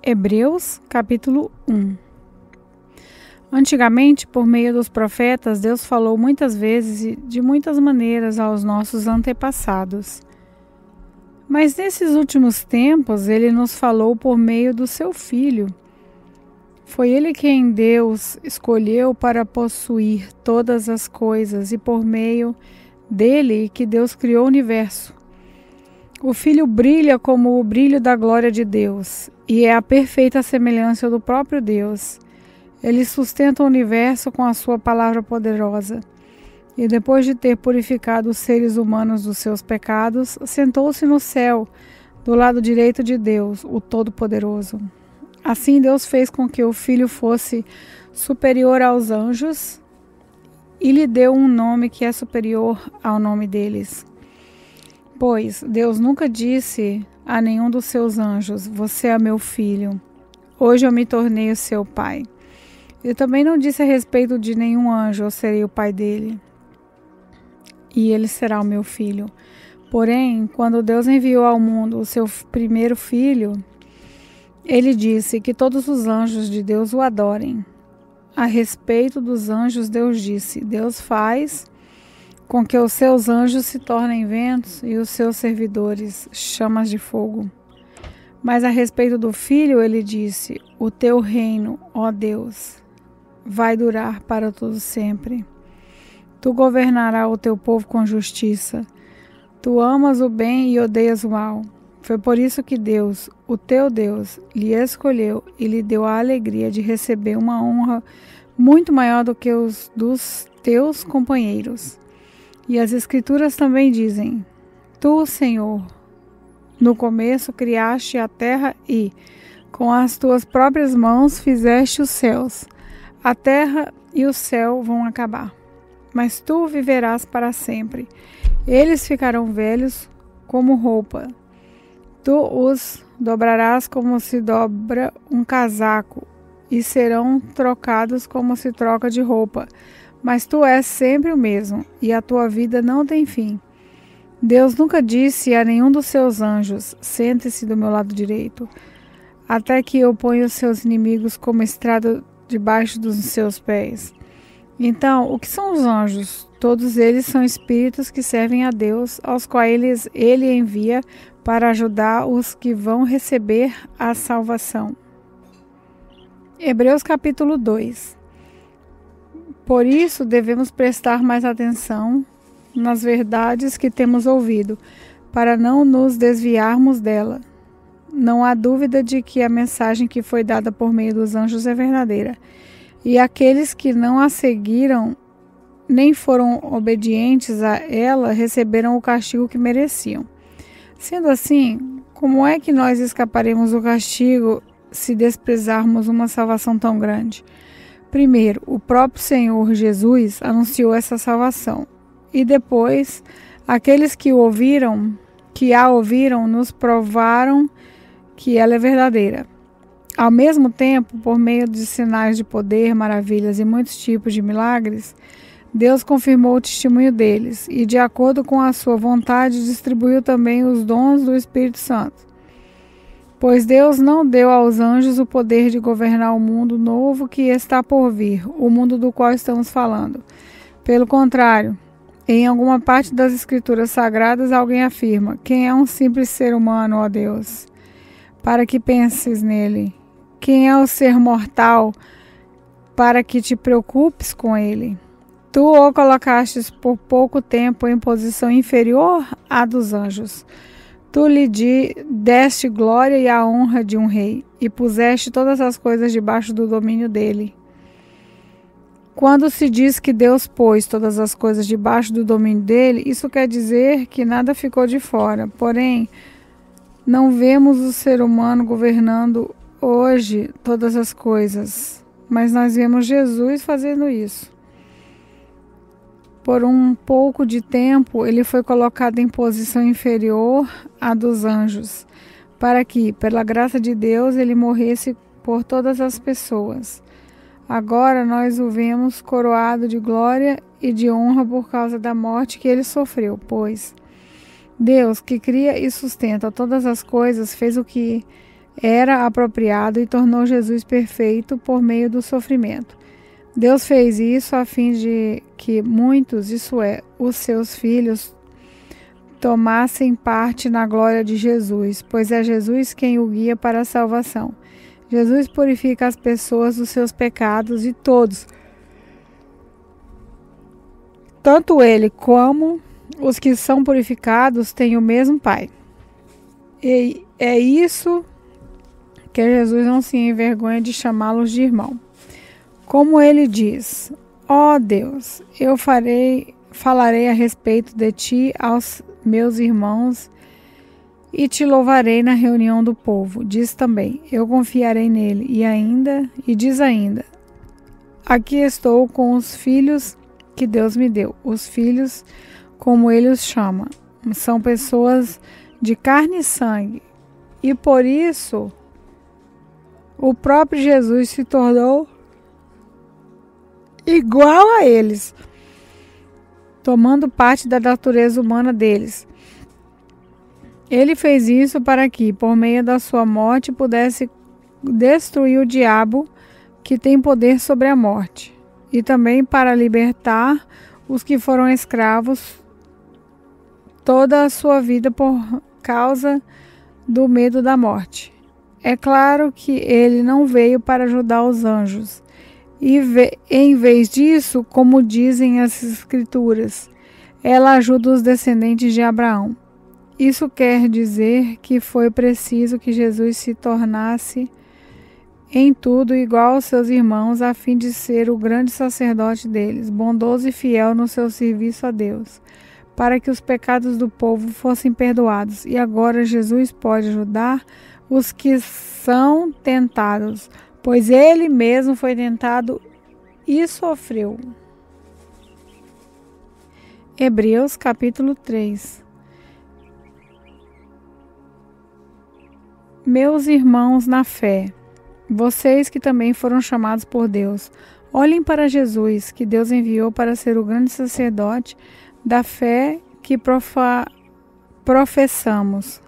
Hebreus, capítulo 1. Antigamente, por meio dos profetas, Deus falou muitas vezes e de muitas maneiras aos nossos antepassados. Mas nesses últimos tempos, Ele nos falou por meio do Seu Filho. Foi Ele quem Deus escolheu para possuir todas as coisas e por meio dele que Deus criou o universo. O Filho brilha como o brilho da glória de Deus e é a perfeita semelhança do próprio Deus. Ele sustenta o universo com a sua palavra poderosa. E depois de ter purificado os seres humanos dos seus pecados, sentou-se no céu, do lado direito de Deus, o Todo-Poderoso. Assim Deus fez com que o Filho fosse superior aos anjos e lhe deu um nome que é superior ao nome deles. Pois Deus nunca disse a nenhum dos seus anjos: "Você é meu filho, hoje eu me tornei o seu pai." Ele também não disse a respeito de nenhum anjo: "Eu serei o pai dele, e ele será o meu filho." Porém, quando Deus enviou ao mundo o seu primeiro filho, ele disse que todos os anjos de Deus o adorem. A respeito dos anjos, Deus disse: "Deus faz com que os seus anjos se tornem ventos e os seus servidores chamas de fogo." Mas a respeito do Filho, ele disse: "O teu reino, ó Deus, vai durar para todo sempre. Tu governarás o teu povo com justiça. Tu amas o bem e odeias o mal." Foi por isso que Deus, o teu Deus, lhe escolheu e lhe deu a alegria de receber uma honra muito maior do que os dos teus companheiros. E as Escrituras também dizem: "Tu, Senhor, no começo criaste a terra e, com as tuas próprias mãos, fizeste os céus. A terra e o céu vão acabar, mas tu viverás para sempre. Eles ficarão velhos como roupa. Tu os dobrarás como se dobra um casaco, e serão trocados como se troca de roupa. Mas tu és sempre o mesmo, e a tua vida não tem fim." Deus nunca disse a nenhum dos seus anjos: "Sente-se do meu lado direito, até que eu ponha os seus inimigos como estrada debaixo dos seus pés." Então, o que são os anjos? Todos eles são espíritos que servem a Deus, aos quais ele envia para ajudar os que vão receber a salvação. Hebreus capítulo 2. Por isso devemos prestar mais atenção nas verdades que temos ouvido, para não nos desviarmos dela. Não há dúvida de que a mensagem que foi dada por meio dos anjos é verdadeira, e aqueles que não a seguiram nem foram obedientes a ela receberam o castigo que mereciam. Sendo assim, como é que nós escaparemos do castigo se desprezarmos uma salvação tão grande? Primeiro, o próprio Senhor Jesus anunciou essa salvação, e depois, aqueles que a ouviram, nos provaram que ela é verdadeira. Ao mesmo tempo, por meio de sinais de poder, maravilhas e muitos tipos de milagres, Deus confirmou o testemunho deles e, de acordo com a sua vontade, distribuiu também os dons do Espírito Santo. Pois Deus não deu aos anjos o poder de governar o mundo novo que está por vir, o mundo do qual estamos falando. Pelo contrário, em alguma parte das Escrituras Sagradas, alguém afirma: "Quem é um simples ser humano, ó Deus, para que penses nele? Quem é o ser mortal, para que te preocupes com ele? Tu o colocastes por pouco tempo em posição inferior à dos anjos. Tu lhe deste glória e a honra de um rei, e puseste todas as coisas debaixo do domínio dele." Quando se diz que Deus pôs todas as coisas debaixo do domínio dele, isso quer dizer que nada ficou de fora. Porém, não vemos o ser humano governando hoje todas as coisas, mas nós vemos Jesus fazendo isso. Por um pouco de tempo, ele foi colocado em posição inferior à dos anjos, para que, pela graça de Deus, ele morresse por todas as pessoas. Agora nós o vemos coroado de glória e de honra por causa da morte que ele sofreu, pois Deus, que cria e sustenta todas as coisas, fez era apropriado e tornou Jesus perfeito por meio do sofrimento. Deus fez isso a fim de que muitos, isso é, os seus filhos, tomassem parte na glória de Jesus, pois é Jesus quem o guia para a salvação. Jesus purifica as pessoas dos seus pecados e todos, tanto ele como os que são purificados, têm o mesmo Pai. E é isso que Jesus não se envergonha de chamá-los de irmão. Como ele diz: ó Deus, eu falarei a respeito de ti aos meus irmãos e te louvarei na reunião do povo. Diz também: eu confiarei nele. E diz ainda: aqui estou com os filhos que Deus me deu. Os filhos, como ele os chama, são pessoas de carne e sangue. E por isso, o próprio Jesus se tornou igual a eles, tomando parte da natureza humana deles. Ele fez isso para que, por meio da sua morte, pudesse destruir o diabo, que tem poder sobre a morte, e também para libertar os que foram escravos toda a sua vida por causa do medo da morte. É claro que ele não veio para ajudar os anjos, e em vez disso, como dizem as Escrituras, ela ajuda os descendentes de Abraão. Isso quer dizer que foi preciso que Jesus se tornasse em tudo igual aos seus irmãos, a fim de ser o grande sacerdote deles, bondoso e fiel no seu serviço a Deus, para que os pecados do povo fossem perdoados. E agora Jesus pode ajudar os que são tentados, pois ele mesmo foi tentado e sofreu. Hebreus capítulo 3. Meus irmãos na fé, vocês que também foram chamados por Deus, olhem para Jesus, que Deus enviou para ser o grande sacerdote da fé que professamos.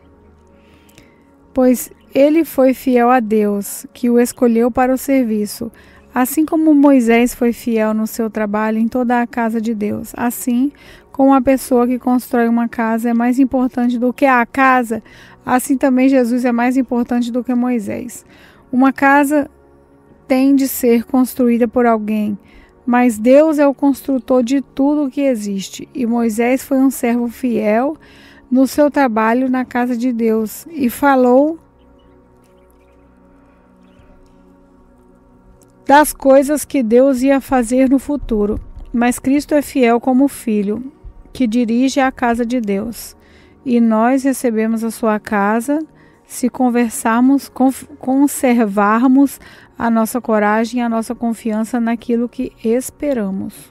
Pois ele foi fiel a Deus, que o escolheu para o serviço, assim como Moisés foi fiel no seu trabalho em toda a casa de Deus. Assim como a pessoa que constrói uma casa é mais importante do que a casa, assim também Jesus é mais importante do que Moisés. Uma casa tem de ser construída por alguém, mas Deus é o construtor de tudo o que existe. E Moisés foi um servo fiel no seu trabalho na casa de Deus e falou das coisas que Deus ia fazer no futuro. Mas Cristo é fiel como filho, que dirige a casa de Deus. E nós recebemos a sua casa se conservarmos a nossa coragem e a nossa confiança naquilo que esperamos.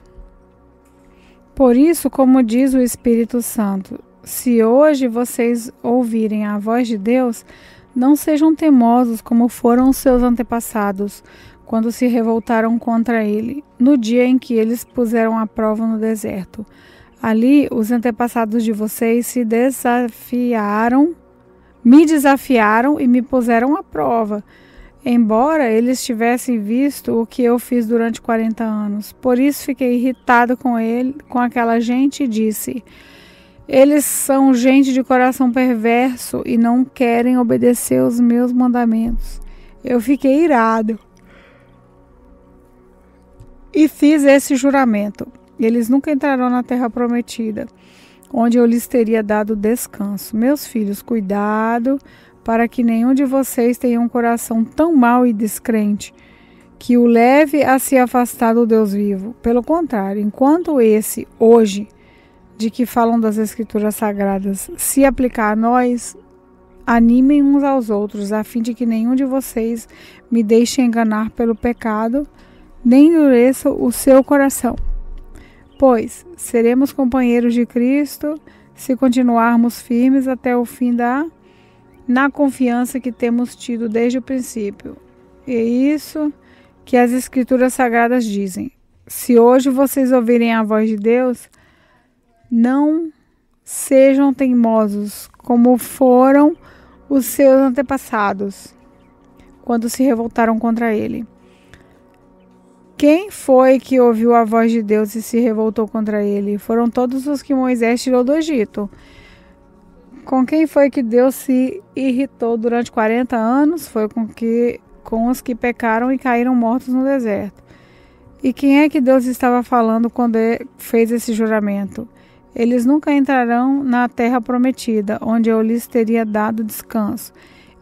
Por isso, como diz o Espírito Santo, se hoje vocês ouvirem a voz de Deus, não sejam teimosos como foram os seus antepassados, quando se revoltaram contra ele, no dia em que eles puseram à prova no deserto. Ali, os antepassados de vocês me desafiaram e me puseram à prova, embora eles tivessem visto o que eu fiz durante 40 anos. Por isso fiquei irritado com aquela gente e disse: eles são gente de coração perverso e não querem obedecer os meus mandamentos. Eu fiquei irado e fiz esse juramento: eles nunca entrarão na terra prometida, onde eu lhes teria dado descanso. Meus filhos, cuidado para que nenhum de vocês tenha um coração tão mau e descrente que o leve a se afastar do Deus vivo. Pelo contrário, enquanto esse, hoje, de que falam das Escrituras Sagradas, se aplicar a nós, animem uns aos outros, a fim de que nenhum de vocês me deixe enganar pelo pecado, nem endureça o seu coração. Pois seremos companheiros de Cristo se continuarmos firmes até o fim na confiança que temos tido desde o princípio. É isso que as Escrituras Sagradas dizem. Se hoje vocês ouvirem a voz de Deus, não sejam teimosos como foram os seus antepassados. quando se revoltaram contra ele. Quem foi que ouviu a voz de Deus e se revoltou contra ele? Foram todos os que Moisés tirou do Egito. Com quem foi que Deus se irritou durante 40 anos? Foi com os que pecaram e caíram mortos no deserto. E quem é que Deus estava falando quando fez esse juramento? Eles nunca entrarão na terra prometida, onde eu lhes teria dado descanso.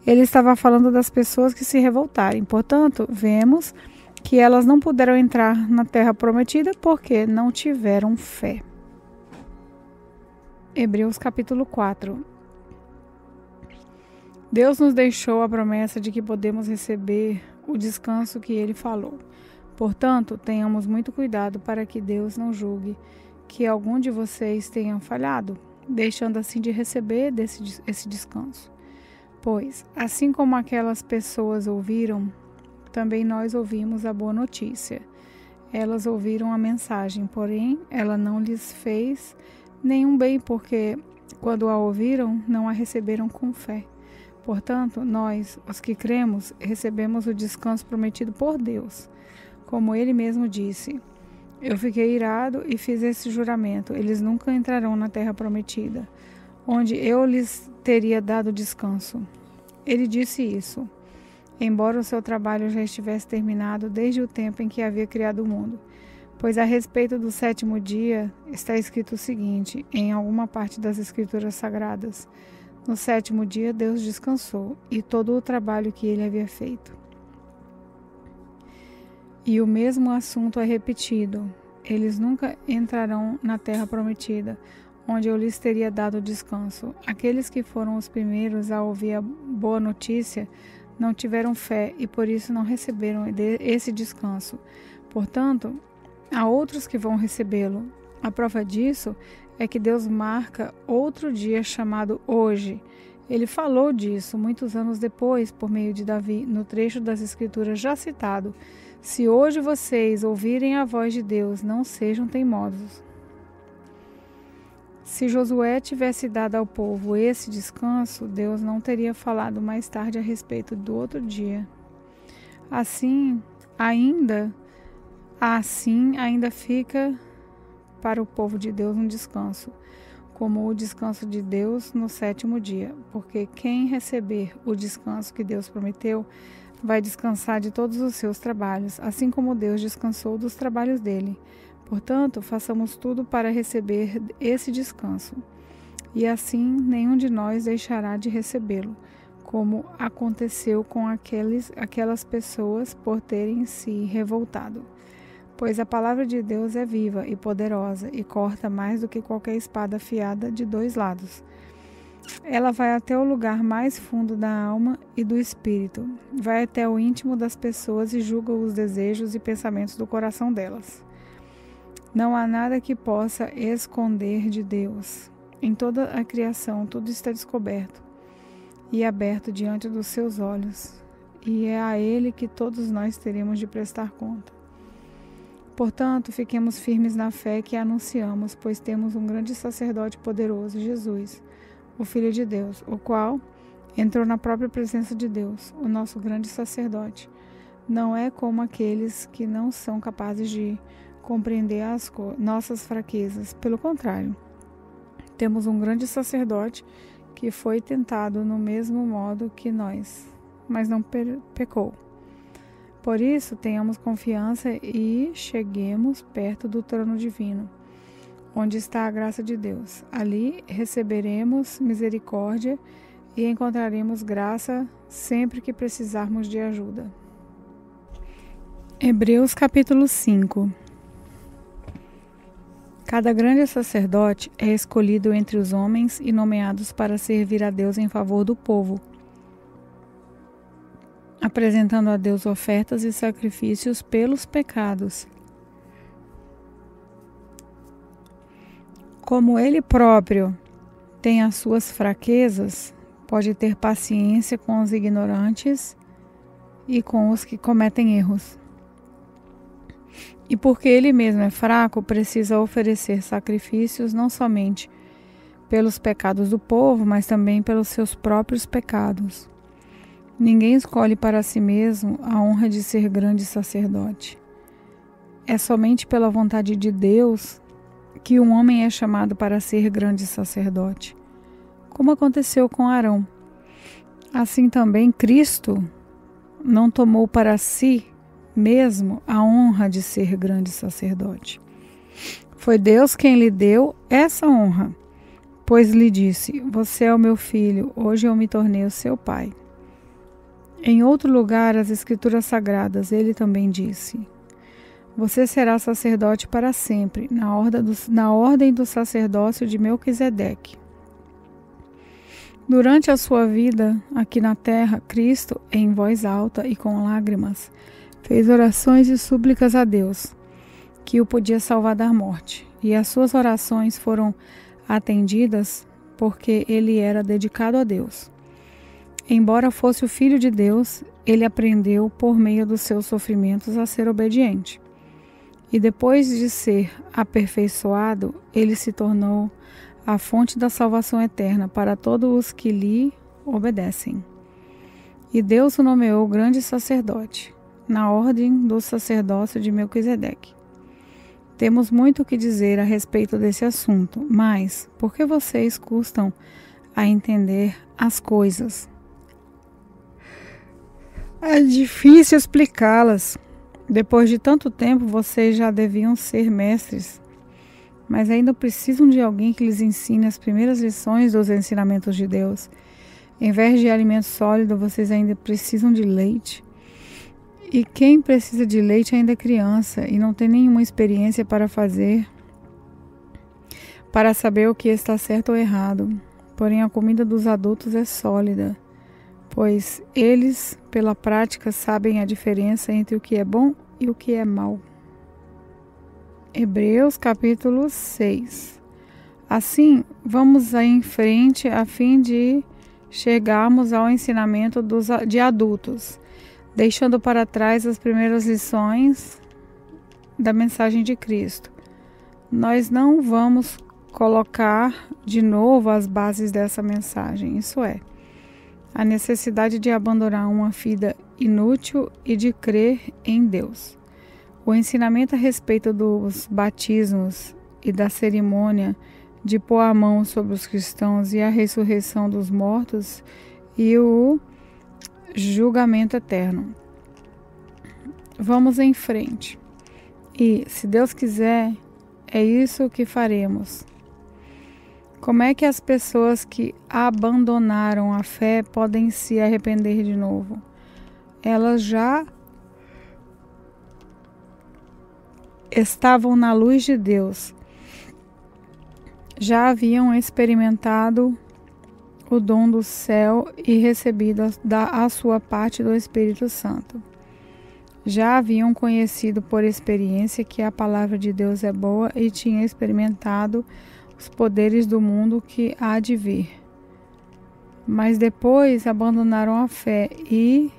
Ele estava falando das pessoas que se revoltarem. Portanto, vemos que elas não puderam entrar na terra prometida porque não tiveram fé. Hebreus capítulo 4. Deus nos deixou a promessa de que podemos receber o descanso que Ele falou. Portanto, tenhamos muito cuidado para que Deus não julgue que algum de vocês tenha falhado, deixando assim de receber esse descanso. Pois, assim como aquelas pessoas ouviram, também nós ouvimos a boa notícia. Elas ouviram a mensagem, porém, ela não lhes fez nenhum bem, porque, quando a ouviram, não a receberam com fé. Portanto, nós, os que cremos, recebemos o descanso prometido por Deus. Como Ele mesmo disse, eu fiquei irado e fiz esse juramento. Eles nunca entrarão na terra prometida, onde eu lhes teria dado descanso. Ele disse isso, embora o seu trabalho já estivesse terminado desde o tempo em que havia criado o mundo. Pois a respeito do sétimo dia está escrito o seguinte, em alguma parte das Escrituras Sagradas: no sétimo dia Deus descansou, e todo o trabalho que ele havia feito. E o mesmo assunto é repetido. Eles nunca entrarão na terra prometida, onde eu lhes teria dado descanso. Aqueles que foram os primeiros a ouvir a boa notícia não tiveram fé e por isso não receberam esse descanso. Portanto, há outros que vão recebê-lo. A prova disso é que Deus marca outro dia chamado hoje. Ele falou disso muitos anos depois, por meio de Davi, no trecho das Escrituras já citado: se hoje vocês ouvirem a voz de Deus, não sejam teimosos. Se Josué tivesse dado ao povo esse descanso, Deus não teria falado mais tarde a respeito do outro dia. Assim ainda fica para o povo de Deus um descanso, como o descanso de Deus no sétimo dia, porque quem receber o descanso que Deus prometeu vai descansar de todos os seus trabalhos, assim como Deus descansou dos trabalhos dele. Portanto, façamos tudo para receber esse descanso, e assim nenhum de nós deixará de recebê-lo, como aconteceu com aquelas pessoas por terem se revoltado. Pois a palavra de Deus é viva e poderosa e corta mais do que qualquer espada afiada de dois lados. Ela vai até o lugar mais fundo da alma e do espírito, vai até o íntimo das pessoas e julga os desejos e pensamentos do coração delas. Não há nada que possa esconder de Deus. Em toda a criação tudo está descoberto e aberto diante dos seus olhos, e é a Ele que todos nós teremos de prestar conta. Portanto, fiquemos firmes na fé que anunciamos, pois temos um grande sacerdote poderoso, Jesus, o Filho de Deus, o qual entrou na própria presença de Deus, o nosso grande sacerdote. Não é como aqueles que não são capazes de compreender nossas fraquezas. Pelo contrário, temos um grande sacerdote que foi tentado no mesmo modo que nós, mas não pecou. Por isso, tenhamos confiança e cheguemos perto do trono divino, onde está a graça de Deus. Ali receberemos misericórdia e encontraremos graça sempre que precisarmos de ajuda. Hebreus capítulo 5. Cada grande sacerdote é escolhido entre os homens e nomeados para servir a Deus em favor do povo, apresentando a Deus ofertas e sacrifícios pelos pecados. Como ele próprio tem as suas fraquezas, pode ter paciência com os ignorantes e com os que cometem erros. E porque ele mesmo é fraco, precisa oferecer sacrifícios não somente pelos pecados do povo, mas também pelos seus próprios pecados. Ninguém escolhe para si mesmo a honra de ser grande sacerdote. É somente pela vontade de Deus que um homem é chamado para ser grande sacerdote, como aconteceu com Arão. Assim também Cristo não tomou para si mesmo a honra de ser grande sacerdote. Foi Deus quem lhe deu essa honra, pois lhe disse: você é o meu filho, hoje eu me tornei o seu pai. Em outro lugar, as Escrituras Sagradas, ele também disse: você será sacerdote para sempre, na ordem do sacerdócio de Melquisedeque. Durante a sua vida aqui na terra, Cristo, em voz alta e com lágrimas, fez orações e súplicas a Deus, que o podia salvar da morte. E as suas orações foram atendidas porque ele era dedicado a Deus. Embora fosse o Filho de Deus, ele aprendeu, por meio dos seus sofrimentos, a ser obediente. E depois de ser aperfeiçoado, ele se tornou a fonte da salvação eterna para todos os que lhe obedecem. E Deus o nomeou grande sacerdote, na ordem do sacerdócio de Melquisedeque. Temos muito o que dizer a respeito desse assunto, mas por que vocês custam a entender as coisas? É difícil explicá-las. Depois de tanto tempo, vocês já deviam ser mestres, mas ainda precisam de alguém que lhes ensine as primeiras lições dos ensinamentos de Deus. Em vez de alimento sólido, vocês ainda precisam de leite. E quem precisa de leite ainda é criança e não tem nenhuma experiência para saber o que está certo ou errado. Porém, a comida dos adultos é sólida, pois eles, pela prática, sabem a diferença entre o que é bom e o que é mal. Hebreus capítulo 6. Assim, vamos em frente a fim de chegarmos ao ensinamento de adultos, deixando para trás as primeiras lições da mensagem de Cristo. Nós não vamos colocar de novo as bases dessa mensagem, isso é, a necessidade de abandonar uma vida inútil e de crer em Deus. O ensinamento a respeito dos batismos e da cerimônia de pôr a mão sobre os cristãos e a ressurreição dos mortos e o julgamento eterno. Vamos em frente. E, se Deus quiser, é isso que faremos. Como é que as pessoas que abandonaram a fé podem se arrepender de novo? Elas já estavam na luz de Deus. Já haviam experimentado o dom do céu e recebido a sua parte do Espírito Santo. Já haviam conhecido por experiência que a palavra de Deus é boa e tinham experimentado os poderes do mundo que há de vir. Mas depois abandonaram a fé e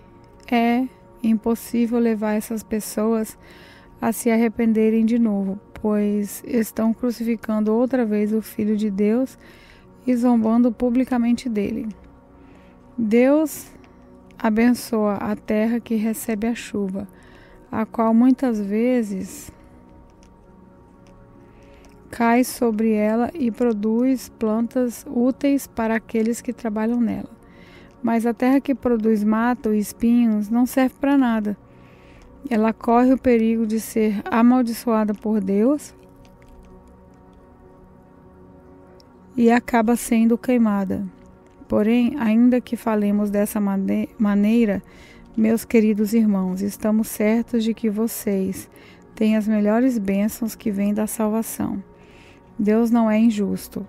é impossível levar essas pessoas a se arrependerem de novo, pois estão crucificando outra vez o Filho de Deus e zombando publicamente dele. Deus abençoa a terra que recebe a chuva, a qual muitas vezes cai sobre ela e produz plantas úteis para aqueles que trabalham nela. Mas a terra que produz mato e espinhos não serve para nada. Ela corre o perigo de ser amaldiçoada por Deus e acaba sendo queimada. Porém, ainda que falemos dessa maneira, meus queridos irmãos, estamos certos de que vocês têm as melhores bênçãos que vêm da salvação. Deus não é injusto.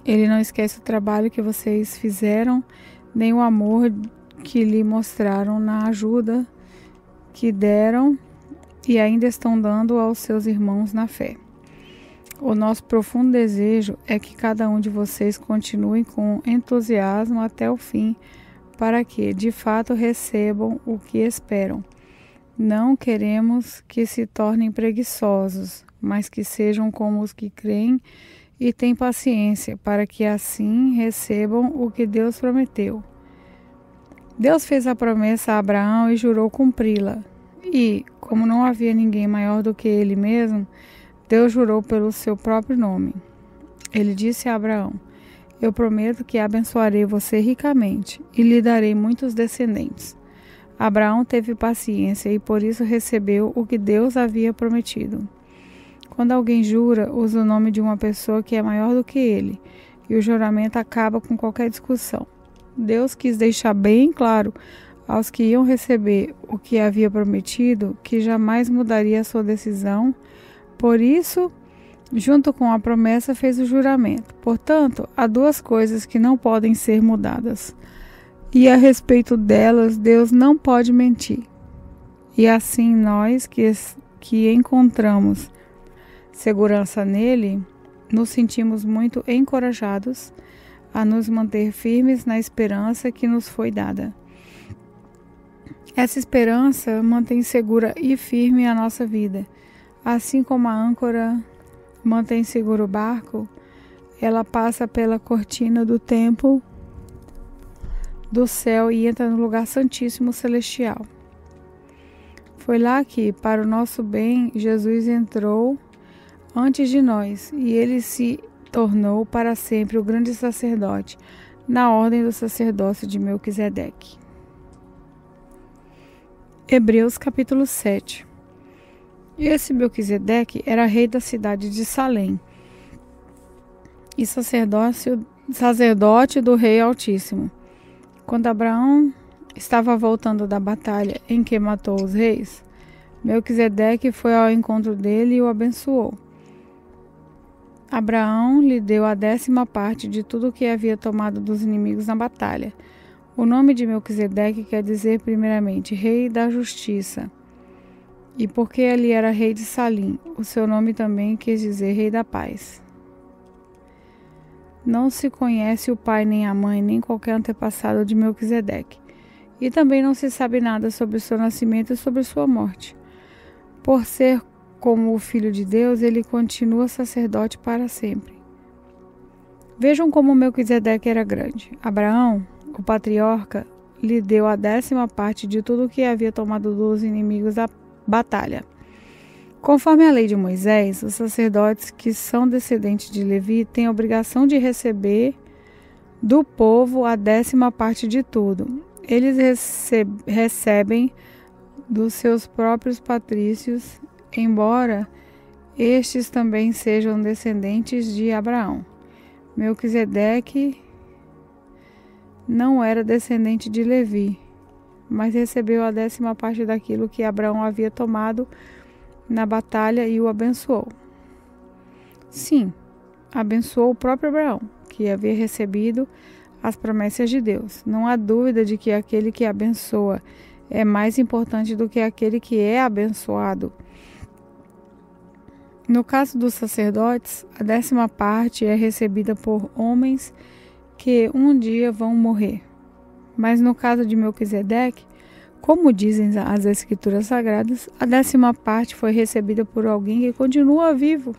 Ele não esquece o trabalho que vocês fizeram, nem o amor que lhe mostraram na ajuda que deram e ainda estão dando aos seus irmãos na fé. O nosso profundo desejo é que cada um de vocês continue com entusiasmo até o fim, para que, de fato, recebam o que esperam. Não queremos que se tornem preguiçosos, mas que sejam como os que creem e têm paciência, para que assim recebam o que Deus prometeu. Deus fez a promessa a Abraão e jurou cumpri-la. E, como não havia ninguém maior do que ele mesmo, Deus jurou pelo seu próprio nome. Ele disse a Abraão: eu prometo que abençoarei você ricamente e lhe darei muitos descendentes. Abraão teve paciência e por isso recebeu o que Deus havia prometido. Quando alguém jura, usa o nome de uma pessoa que é maior do que ele, e o juramento acaba com qualquer discussão. Deus quis deixar bem claro aos que iam receber o que havia prometido que jamais mudaria a sua decisão. Por isso, junto com a promessa, fez o juramento. Portanto, há duas coisas que não podem ser mudadas. E a respeito delas, Deus não pode mentir. E assim nós que encontramos segurança nele, nos sentimos muito encorajados a nos manter firmes na esperança que nos foi dada. Essa esperança mantém segura e firme a nossa vida. Assim como a âncora mantém seguro o barco, ela passa pela cortina do templo do céu e entra no lugar santíssimo celestial. Foi lá que, para o nosso bem, Jesus entrou antes de nós, e ele se tornou para sempre o grande sacerdote, na ordem do sacerdócio de Melquisedeque. Hebreus capítulo 7. Esse Melquisedeque era rei da cidade de Salém e sacerdote do Rei Altíssimo. Quando Abraão estava voltando da batalha em que matou os reis, Melquisedeque foi ao encontro dele e o abençoou. Abraão lhe deu a 10ª parte de tudo o que havia tomado dos inimigos na batalha. O nome de Melquisedeque quer dizer, primeiramente, Rei da Justiça. E porque ele era rei de Salim, o seu nome também quer dizer Rei da Paz. Não se conhece o pai, nem a mãe, nem qualquer antepassado de Melquisedeque. E também não se sabe nada sobre o seu nascimento e sobre sua morte. Por ser como o Filho de Deus, ele continua sacerdote para sempre. Vejam como Melquisedeque era grande. Abraão, o patriarca, lhe deu a 10ª parte de tudo o que havia tomado dos inimigos da batalha. Conforme a lei de Moisés, os sacerdotes que são descendentes de Levi têm a obrigação de receber do povo a 10ª parte de tudo. Eles recebem dos seus próprios patrícios, embora estes também sejam descendentes de Abraão. Melquisedeque não era descendente de Levi, mas recebeu a 10ª parte daquilo que Abraão havia tomado na batalha e o abençoou. Sim, abençoou o próprio Abraão, que havia recebido as promessas de Deus. Não há dúvida de que aquele que abençoa é mais importante do que aquele que é abençoado. No caso dos sacerdotes, a 10ª parte é recebida por homens que um dia vão morrer. Mas no caso de Melquisedeque, como dizem as Escrituras Sagradas, a 10ª parte foi recebida por alguém que continua vivo.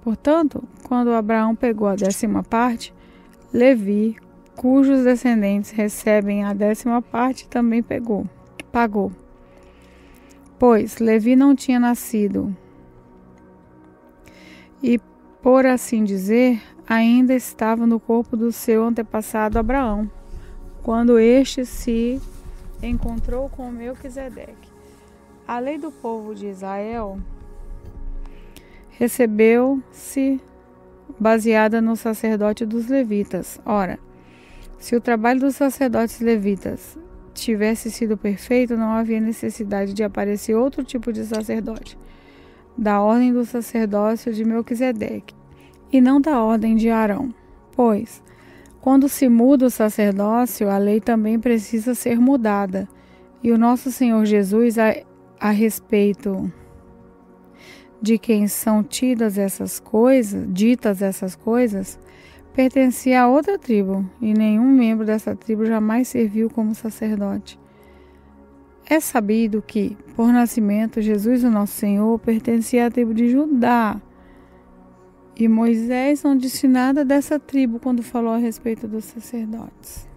Portanto, quando Abraão pegou a 10ª parte, Levi, cujos descendentes recebem a 10ª parte, também pagou. Pois Levi não tinha nascido e, por assim dizer, ainda estava no corpo do seu antepassado Abraão, quando este se encontrou com Melquisedeque. A lei do povo de Israel recebeu-se baseada no sacerdote dos levitas. Ora, se o trabalho dos sacerdotes levitas tivesse sido perfeito, não havia necessidade de aparecer outro tipo de sacerdote, da ordem do sacerdócio de Melquisedeque, e não da ordem de Arão. Pois, quando se muda o sacerdócio, a lei também precisa ser mudada. E o nosso Senhor Jesus, a respeito de quem são ditas essas coisas, pertencia a outra tribo, e nenhum membro dessa tribo jamais serviu como sacerdote. É sabido que, por nascimento, Jesus, o nosso Senhor, pertencia à tribo de Judá. E Moisés não disse nada dessa tribo quando falou a respeito dos sacerdotes.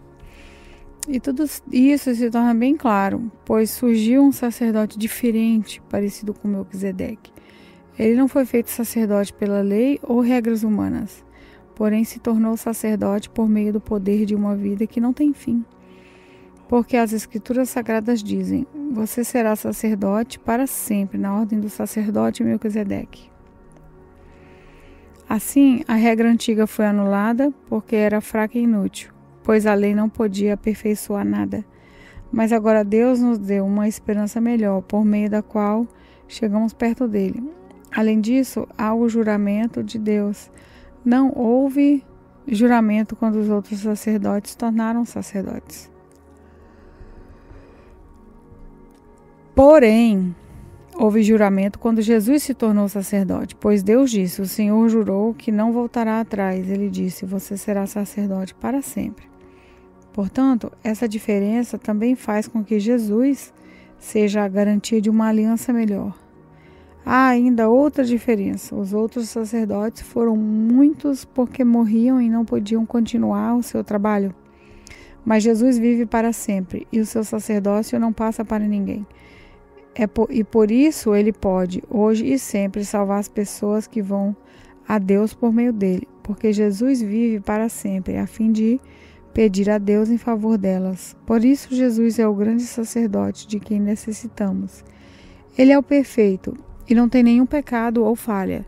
E tudo isso se torna bem claro, pois surgiu um sacerdote diferente, parecido com Melquisedeque. Ele não foi feito sacerdote pela lei ou regras humanas, porém se tornou sacerdote por meio do poder de uma vida que não tem fim. Porque as Escrituras Sagradas dizem: você será sacerdote para sempre, na ordem do sacerdote Melquisedeque. Assim, a regra antiga foi anulada porque era fraca e inútil, pois a lei não podia aperfeiçoar nada. Mas agora Deus nos deu uma esperança melhor, por meio da qual chegamos perto dele. Além disso, há o juramento de Deus. Não houve juramento quando os outros sacerdotes tornaram sacerdotes. Porém, houve juramento quando Jesus se tornou sacerdote, pois Deus disse: o Senhor jurou que não voltará atrás. Ele disse: você será sacerdote para sempre. Portanto, essa diferença também faz com que Jesus seja a garantia de uma aliança melhor. Há ainda outra diferença. Os outros sacerdotes foram muitos porque morriam e não podiam continuar o seu trabalho. Mas Jesus vive para sempre e o seu sacerdócio não passa para ninguém. E por isso ele pode, hoje e sempre, salvar as pessoas que vão a Deus por meio dele, porque Jesus vive para sempre, a fim de pedir a Deus em favor delas. Por isso Jesus é o grande sacerdote de quem necessitamos. Ele é o perfeito e não tem nenhum pecado ou falha.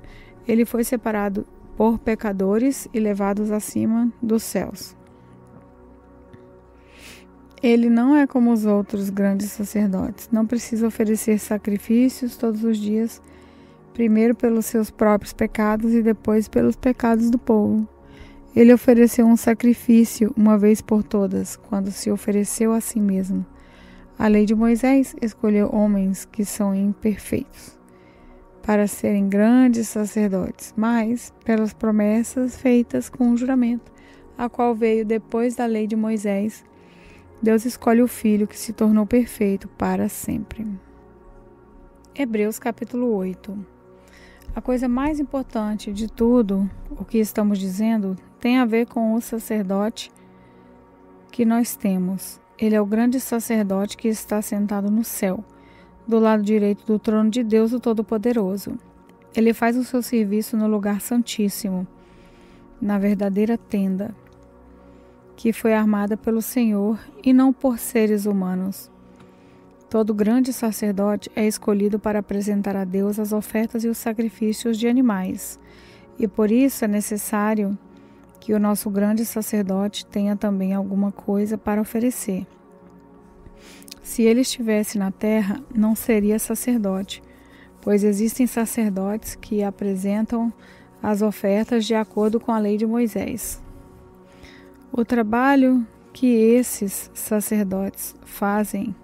Ele foi separado por pecadores e levados acima dos céus. Ele não é como os outros grandes sacerdotes. Não precisa oferecer sacrifícios todos os dias, primeiro pelos seus próprios pecados e depois pelos pecados do povo. Ele ofereceu um sacrifício uma vez por todas, quando se ofereceu a si mesmo. A lei de Moisés escolheu homens que são imperfeitos para serem grandes sacerdotes, mas pelas promessas feitas com o juramento, a qual veio depois da lei de Moisés, Deus escolhe o Filho que se tornou perfeito para sempre. Hebreus capítulo 8. A coisa mais importante de tudo o que estamos dizendo tem a ver com o sacerdote que nós temos. Ele é o grande sacerdote que está sentado no céu, do lado direito do trono de Deus, o Todo-Poderoso. Ele faz o seu serviço no lugar santíssimo, na verdadeira tenda, que foi armada pelo Senhor e não por seres humanos. Todo grande sacerdote é escolhido para apresentar a Deus as ofertas e os sacrifícios de animais, e por isso é necessário que o nosso grande sacerdote tenha também alguma coisa para oferecer. Se ele estivesse na terra, não seria sacerdote, pois existem sacerdotes que apresentam as ofertas de acordo com a lei de Moisés. O trabalho que esses sacerdotes fazem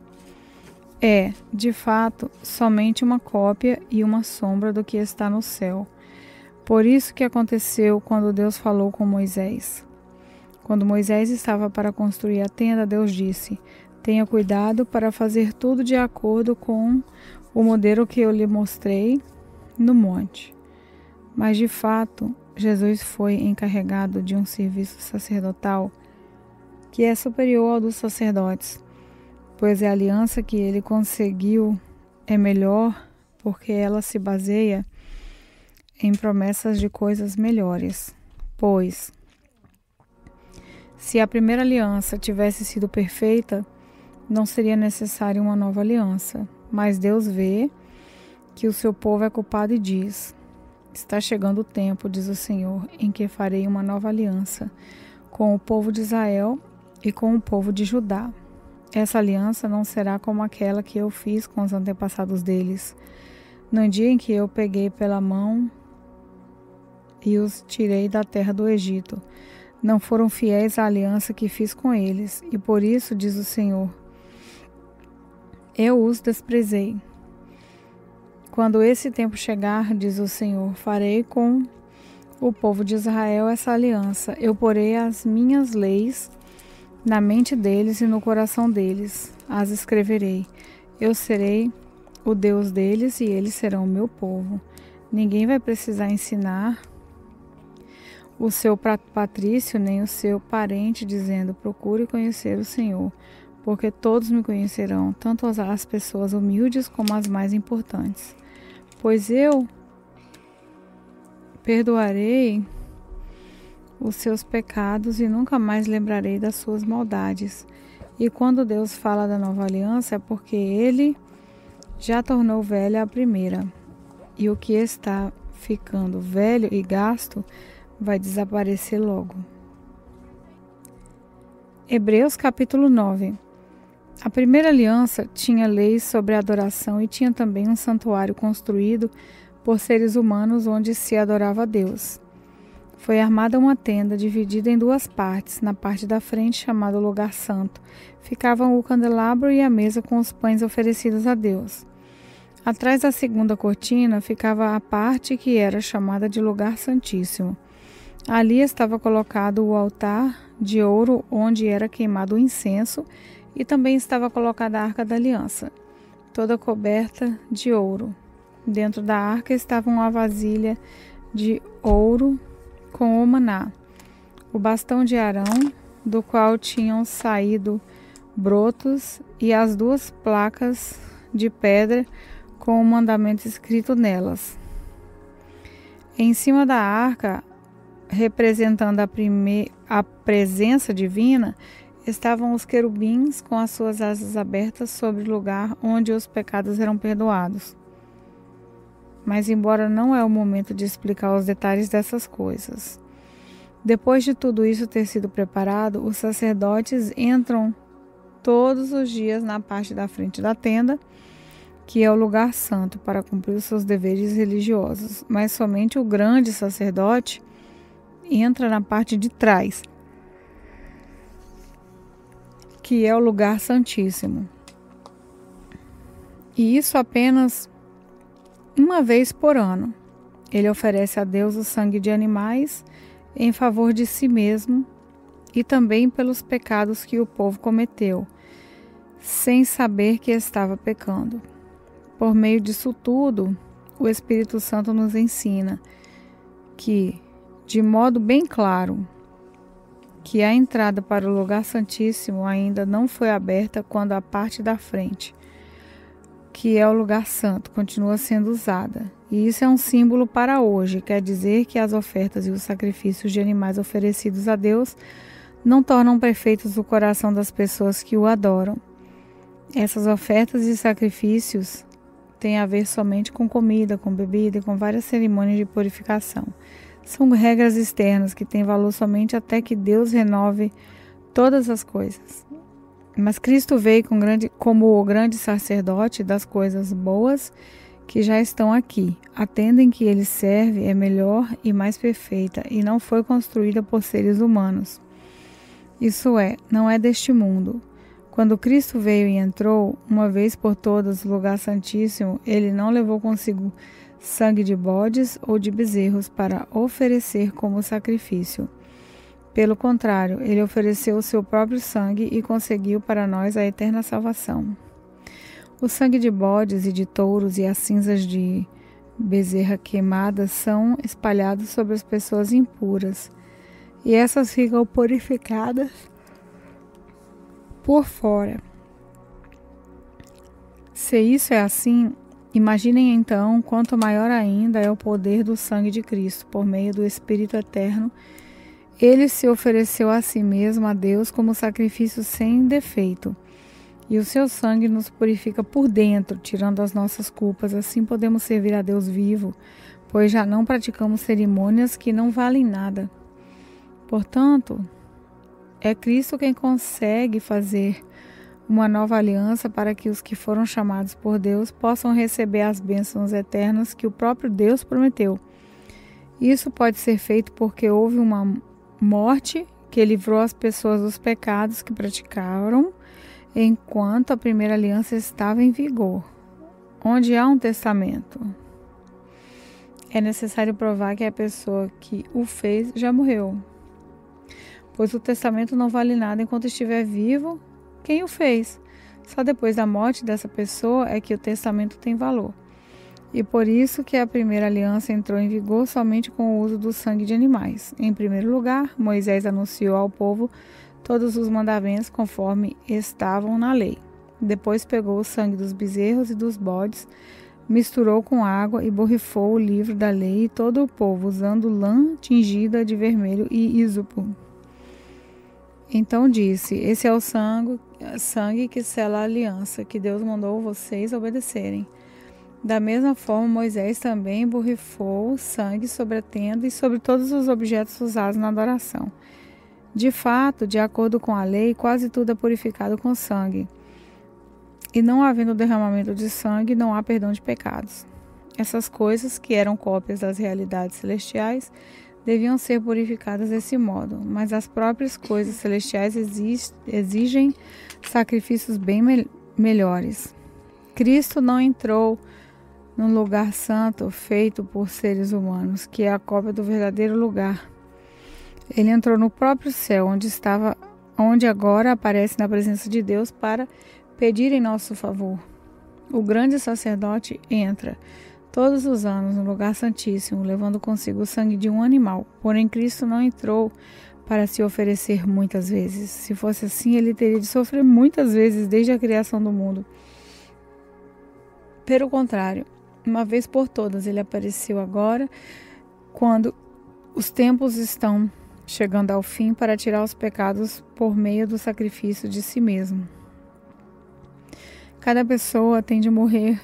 é, de fato, somente uma cópia e uma sombra do que está no céu. Por isso que aconteceu quando Deus falou com Moisés. Quando Moisés estava para construir a tenda, Deus disse: tenha cuidado para fazer tudo de acordo com o modelo que eu lhe mostrei no monte. Mas, de fato, Jesus foi encarregado de um serviço sacerdotal que é superior ao dos sacerdotes, pois a aliança que ele conseguiu é melhor porque ela se baseia em promessas de coisas melhores. Pois, se a primeira aliança tivesse sido perfeita, não seria necessária uma nova aliança. Mas Deus vê que o seu povo é culpado e diz: está chegando o tempo, diz o Senhor, em que farei uma nova aliança com o povo de Israel e com o povo de Judá. Essa aliança não será como aquela que eu fiz com os antepassados deles, no dia em que eu peguei pela mão e os tirei da terra do Egito. Não foram fiéis à aliança que fiz com eles, e por isso, diz o Senhor, eu os desprezei. Quando esse tempo chegar, diz o Senhor, farei com o povo de Israel essa aliança. Eu porei as minhas leis na mente deles e no coração deles. As escreverei. Eu serei o Deus deles e eles serão o meu povo. Ninguém vai precisar ensinar o seu patrício, nem o seu parente, dizendo: procure conhecer o Senhor, porque todos me conhecerão, tanto as pessoas humildes como as mais importantes. Pois eu perdoarei os seus pecados e nunca mais lembrarei das suas maldades. E quando Deus fala da nova aliança, é porque Ele já tornou velha a primeira. E o que está ficando velho e gasto vai desaparecer logo. Hebreus capítulo 9. A primeira aliança tinha leis sobre a adoração e tinha também um santuário construído por seres humanos onde se adorava a Deus. Foi armada uma tenda dividida em duas partes. Na parte da frente, chamada Lugar Santo, ficavam o candelabro e a mesa com os pães oferecidos a Deus. Atrás da segunda cortina ficava a parte que era chamada de Lugar Santíssimo. Ali estava colocado o altar de ouro onde era queimado o incenso e também estava colocada a Arca da Aliança, toda coberta de ouro. Dentro da arca estava uma vasilha de ouro com o maná, o bastão de Arão, do qual tinham saído brotos, e as duas placas de pedra com o mandamento escrito nelas. Em cima da arca, representando a presença divina, estavam os querubins com as suas asas abertas sobre o lugar onde os pecados eram perdoados. Mas embora não é o momento de explicar os detalhes dessas coisas. Depois de tudo isso ter sido preparado, os sacerdotes entram todos os dias na parte da frente da tenda, que é o lugar santo, para cumprir os seus deveres religiosos. Mas somente o grande sacerdote entra na parte de trás, que é o lugar santíssimo. E isso apenas uma vez por ano. Ele oferece a Deus o sangue de animais em favor de si mesmo e também pelos pecados que o povo cometeu, sem saber que estava pecando. Por meio disso tudo, o Espírito Santo nos ensina que, de modo bem claro, que a entrada para o lugar santíssimo ainda não foi aberta quando a parte da frente, que é o lugar santo, continua sendo usada. E isso é um símbolo para hoje, quer dizer que as ofertas e os sacrifícios de animais oferecidos a Deus não tornam perfeitos o coração das pessoas que o adoram. Essas ofertas e sacrifícios têm a ver somente com comida, com bebida e com várias cerimônias de purificação. São regras externas que têm valor somente até que Deus renove todas as coisas. Mas Cristo veio como o grande sacerdote das coisas boas que já estão aqui. A tenda em que ele serve é melhor e mais perfeita e não foi construída por seres humanos. Isso é, não é deste mundo. Quando Cristo veio e entrou, uma vez por todas, no lugar santíssimo, ele não levou consigo sangue de bodes ou de bezerros para oferecer como sacrifício. Pelo contrário, ele ofereceu o seu próprio sangue e conseguiu para nós a eterna salvação. O sangue de bodes e de touros e as cinzas de bezerra queimada são espalhados sobre as pessoas impuras, e essas ficam purificadas por fora. Se isso é assim, imaginem então quanto maior ainda é o poder do sangue de Cristo, por meio do Espírito Eterno. Ele se ofereceu a si mesmo a Deus como sacrifício sem defeito. E o seu sangue nos purifica por dentro, tirando as nossas culpas. Assim podemos servir a Deus vivo, pois já não praticamos cerimônias que não valem nada. Portanto, é Cristo quem consegue fazer uma nova aliança para que os que foram chamados por Deus possam receber as bênçãos eternas que o próprio Deus prometeu. Isso pode ser feito porque houve uma morte que livrou as pessoas dos pecados que praticaram enquanto a primeira aliança estava em vigor. Onde há um testamento, é necessário provar que a pessoa que o fez já morreu, pois o testamento não vale nada enquanto estiver vivo quem o fez. Só depois da morte dessa pessoa é que o testamento tem valor. E por isso que a primeira aliança entrou em vigor somente com o uso do sangue de animais. Em primeiro lugar, Moisés anunciou ao povo todos os mandamentos conforme estavam na lei. Depois pegou o sangue dos bezerros e dos bodes, misturou com água e borrifou o livro da lei e todo o povo, usando lã tingida de vermelho e ísopo. Então disse: esse é o sangue que sela a aliança, que Deus mandou vocês obedecerem. Da mesma forma, Moisés também borrifou o sangue sobre a tenda e sobre todos os objetos usados na adoração. De fato, de acordo com a lei, quase tudo é purificado com sangue. E não havendo derramamento de sangue, não há perdão de pecados. Essas coisas, que eram cópias das realidades celestiais, deviam ser purificadas desse modo, mas as próprias coisas celestiais exigem sacrifícios bem melhores. Cristo não entrou num lugar santo feito por seres humanos, que é a cópia do verdadeiro lugar. Ele entrou no próprio céu, onde agora aparece na presença de Deus para pedir em nosso favor. O grande sacerdote entra todos os anos no lugar santíssimo, levando consigo o sangue de um animal. Porém, Cristo não entrou para se oferecer muitas vezes. Se fosse assim, ele teria de sofrer muitas vezes desde a criação do mundo. Pelo contrário, uma vez por todas, ele apareceu agora, quando os tempos estão chegando ao fim, para tirar os pecados por meio do sacrifício de si mesmo. Cada pessoa tem de morrer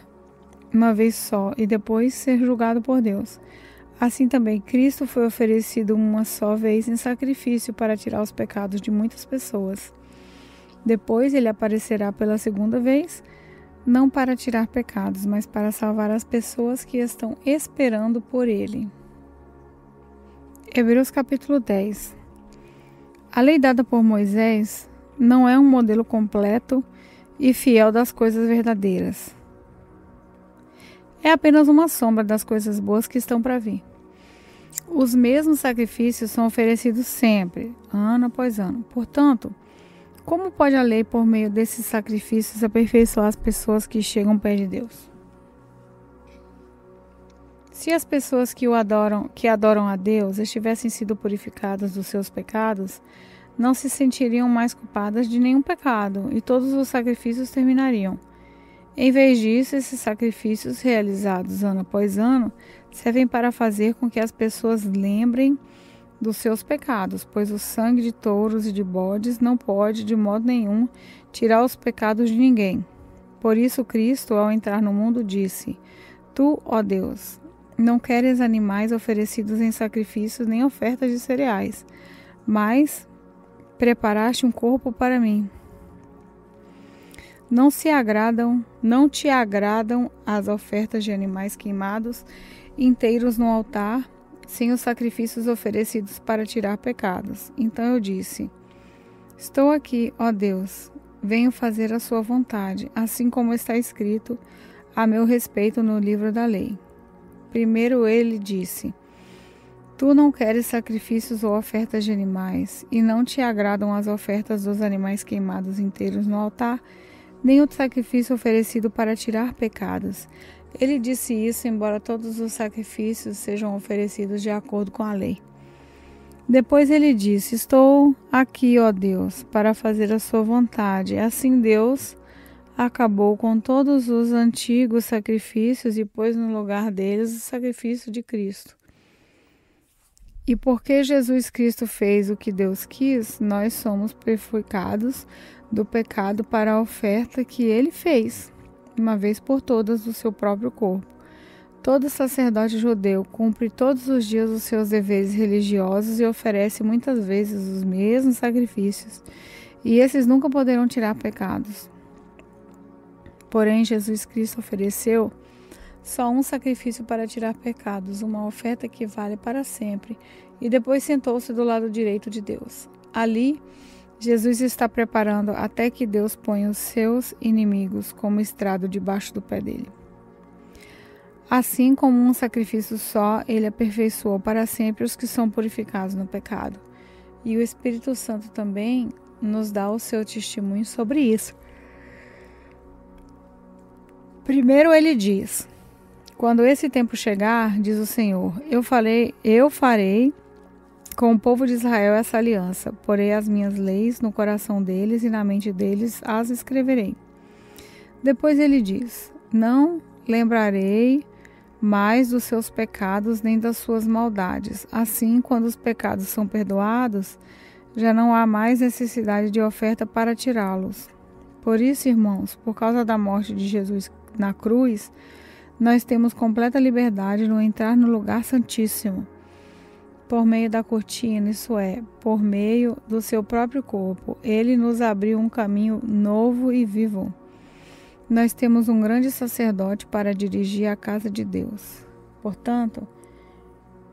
uma vez só e depois ser julgado por Deus. Assim também, Cristo foi oferecido uma só vez em sacrifício para tirar os pecados de muitas pessoas. Depois ele aparecerá pela segunda vez, não para tirar pecados, mas para salvar as pessoas que estão esperando por ele. Hebreus capítulo 10. A lei dada por Moisés não é um modelo completo e fiel das coisas verdadeiras. É apenas uma sombra das coisas boas que estão para vir. Os mesmos sacrifícios são oferecidos sempre, ano após ano. Portanto, como pode a lei, por meio desses sacrifícios, aperfeiçoar as pessoas que chegam perto de Deus? Se as pessoas que adoram a Deus estivessem sido purificadas dos seus pecados, não se sentiriam mais culpadas de nenhum pecado e todos os sacrifícios terminariam. Em vez disso, esses sacrifícios realizados ano após ano servem para fazer com que as pessoas lembrem dos seus pecados, pois o sangue de touros e de bodes não pode, de modo nenhum, tirar os pecados de ninguém. Por isso Cristo, ao entrar no mundo, disse: Tu, ó Deus, não queres animais oferecidos em sacrifícios nem ofertas de cereais, mas preparaste um corpo para mim. Não te agradam as ofertas de animais queimados inteiros no altar, sem os sacrifícios oferecidos para tirar pecados. Então eu disse: Estou aqui, ó Deus, venho fazer a sua vontade, assim como está escrito a meu respeito no livro da lei. Primeiro ele disse: Tu não queres sacrifícios ou ofertas de animais, e não te agradam as ofertas dos animais queimados inteiros no altar, nem o sacrifício oferecido para tirar pecados. Ele disse isso, embora todos os sacrifícios sejam oferecidos de acordo com a lei. Depois ele disse: Estou aqui, ó Deus, para fazer a sua vontade. Assim Deus acabou com todos os antigos sacrifícios e pôs no lugar deles o sacrifício de Cristo. E porque Jesus Cristo fez o que Deus quis, nós somos purificados do pecado para a oferta que ele fez, uma vez por todas, do seu próprio corpo. Todo sacerdote judeu cumpre todos os dias os seus deveres religiosos e oferece muitas vezes os mesmos sacrifícios, e esses nunca poderão tirar pecados. Porém, Jesus Cristo ofereceu só um sacrifício para tirar pecados, uma oferta que vale para sempre, e depois sentou-se do lado direito de Deus. Ali, Jesus está preparando até que Deus ponha os seus inimigos como estrado debaixo do pé dele. Assim como um sacrifício só, ele aperfeiçoou para sempre os que são purificados no pecado. E o Espírito Santo também nos dá o seu testemunho sobre isso. Primeiro ele diz: Quando esse tempo chegar, diz o Senhor, eu farei com o povo de Israel essa aliança, porei as minhas leis no coração deles e na mente deles as escreverei. Depois ele diz, não lembrarei mais dos seus pecados nem das suas maldades. Assim, quando os pecados são perdoados, já não há mais necessidade de oferta para tirá-los. Por isso, irmãos, por causa da morte de Jesus na cruz, nós temos completa liberdade no entrar no lugar santíssimo, por meio da cortina, isso é, por meio do seu próprio corpo. Ele nos abriu um caminho novo e vivo. Nós temos um grande sacerdote para dirigir a casa de Deus. Portanto,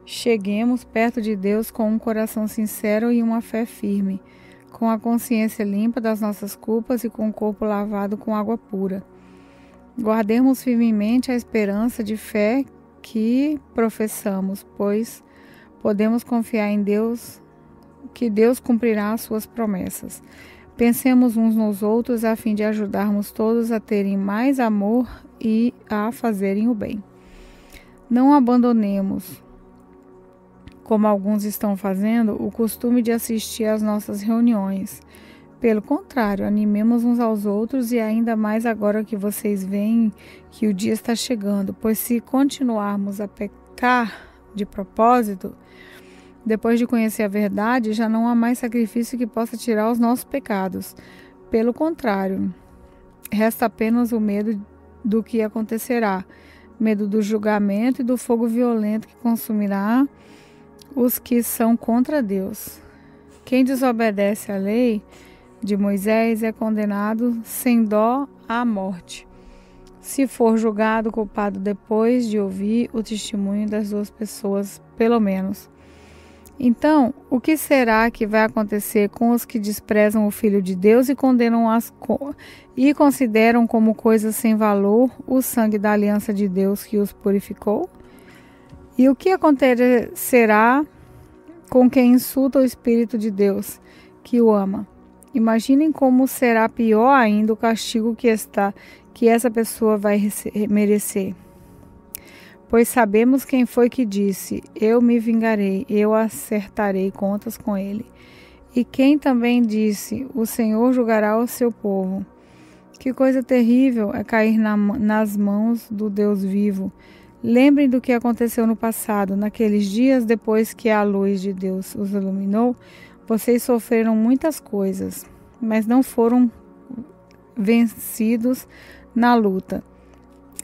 cheguemos perto de Deus com um coração sincero e uma fé firme, com a consciência limpa das nossas culpas e com o corpo lavado com água pura. Guardemos firmemente a esperança de fé que professamos, pois podemos confiar em Deus, que Deus cumprirá as suas promessas. Pensemos uns nos outros a fim de ajudarmos todos a terem mais amor e a fazerem o bem. Não abandonemos, como alguns estão fazendo, o costume de assistir às nossas reuniões. Pelo contrário, animemos uns aos outros e ainda mais agora que vocês veem que o dia está chegando, pois se continuarmos a pecar de propósito, depois de conhecer a verdade, já não há mais sacrifício que possa tirar os nossos pecados. Pelo contrário, resta apenas o medo do que acontecerá, medo do julgamento e do fogo violento que consumirá os que são contra Deus. Quem desobedece à lei de Moisés é condenado sem dó à morte, se for julgado culpado depois de ouvir o testemunho das duas pessoas, pelo menos. Então, o que será que vai acontecer com os que desprezam o Filho de Deus e consideram como coisa sem valor o sangue da aliança de Deus que os purificou? E o que acontecerá com quem insulta o Espírito de Deus, que o ama? Imaginem como será pior ainda o castigo que essa pessoa vai merecer. Pois sabemos quem foi que disse, eu me vingarei, eu acertarei contas com ele. E quem também disse, o Senhor julgará o seu povo. Que coisa terrível é cair nas mãos do Deus vivo. Lembrem do que aconteceu no passado, naqueles dias depois que a luz de Deus os iluminou, vocês sofreram muitas coisas, mas não foram vencidos na luta.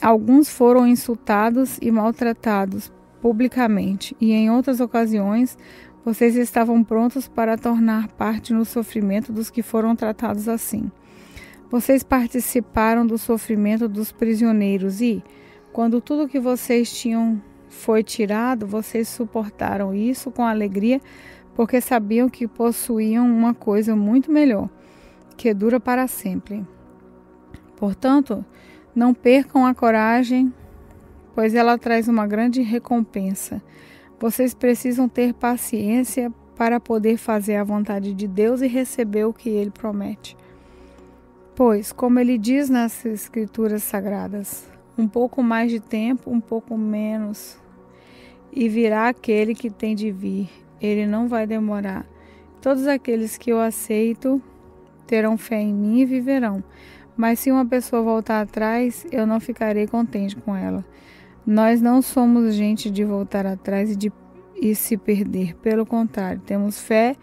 Alguns foram insultados e maltratados publicamente, e em outras ocasiões vocês estavam prontos para tornar parte no sofrimento dos que foram tratados assim. Vocês participaram do sofrimento dos prisioneiros e, quando tudo que vocês tinham foi tirado, vocês suportaram isso com alegria, porque sabiam que possuíam uma coisa muito melhor, que dura para sempre. Portanto, não percam a coragem, pois ela traz uma grande recompensa. Vocês precisam ter paciência para poder fazer a vontade de Deus e receber o que Ele promete. Pois, como Ele diz nas Escrituras Sagradas, um pouco mais de tempo, um pouco menos, e virá aquele que tem de vir. Ele não vai demorar. Todos aqueles que eu aceito terão fé em mim e viverão. Mas se uma pessoa voltar atrás, eu não ficarei contente com ela. Nós não somos gente de voltar atrás e se perder. Pelo contrário, temos fé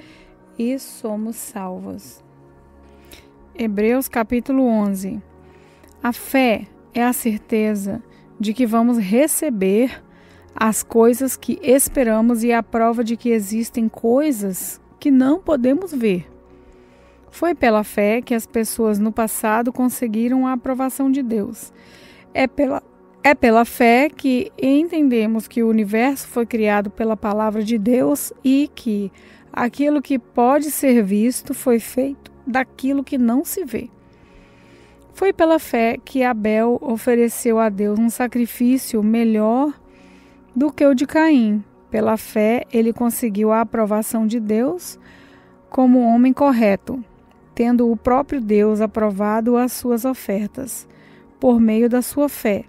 e somos salvos. Hebreus capítulo 11. A fé é a certeza de que vamos receber as coisas que esperamos e a prova de que existem coisas que não podemos ver. Foi pela fé que as pessoas no passado conseguiram a aprovação de Deus. É pela fé que entendemos que o universo foi criado pela palavra de Deus e que aquilo que pode ser visto foi feito daquilo que não se vê. Foi pela fé que Abel ofereceu a Deus um sacrifício melhor do que o de Caim. Pela fé, ele conseguiu a aprovação de Deus como um homem correto, tendo o próprio Deus aprovado as suas ofertas, por meio da sua fé.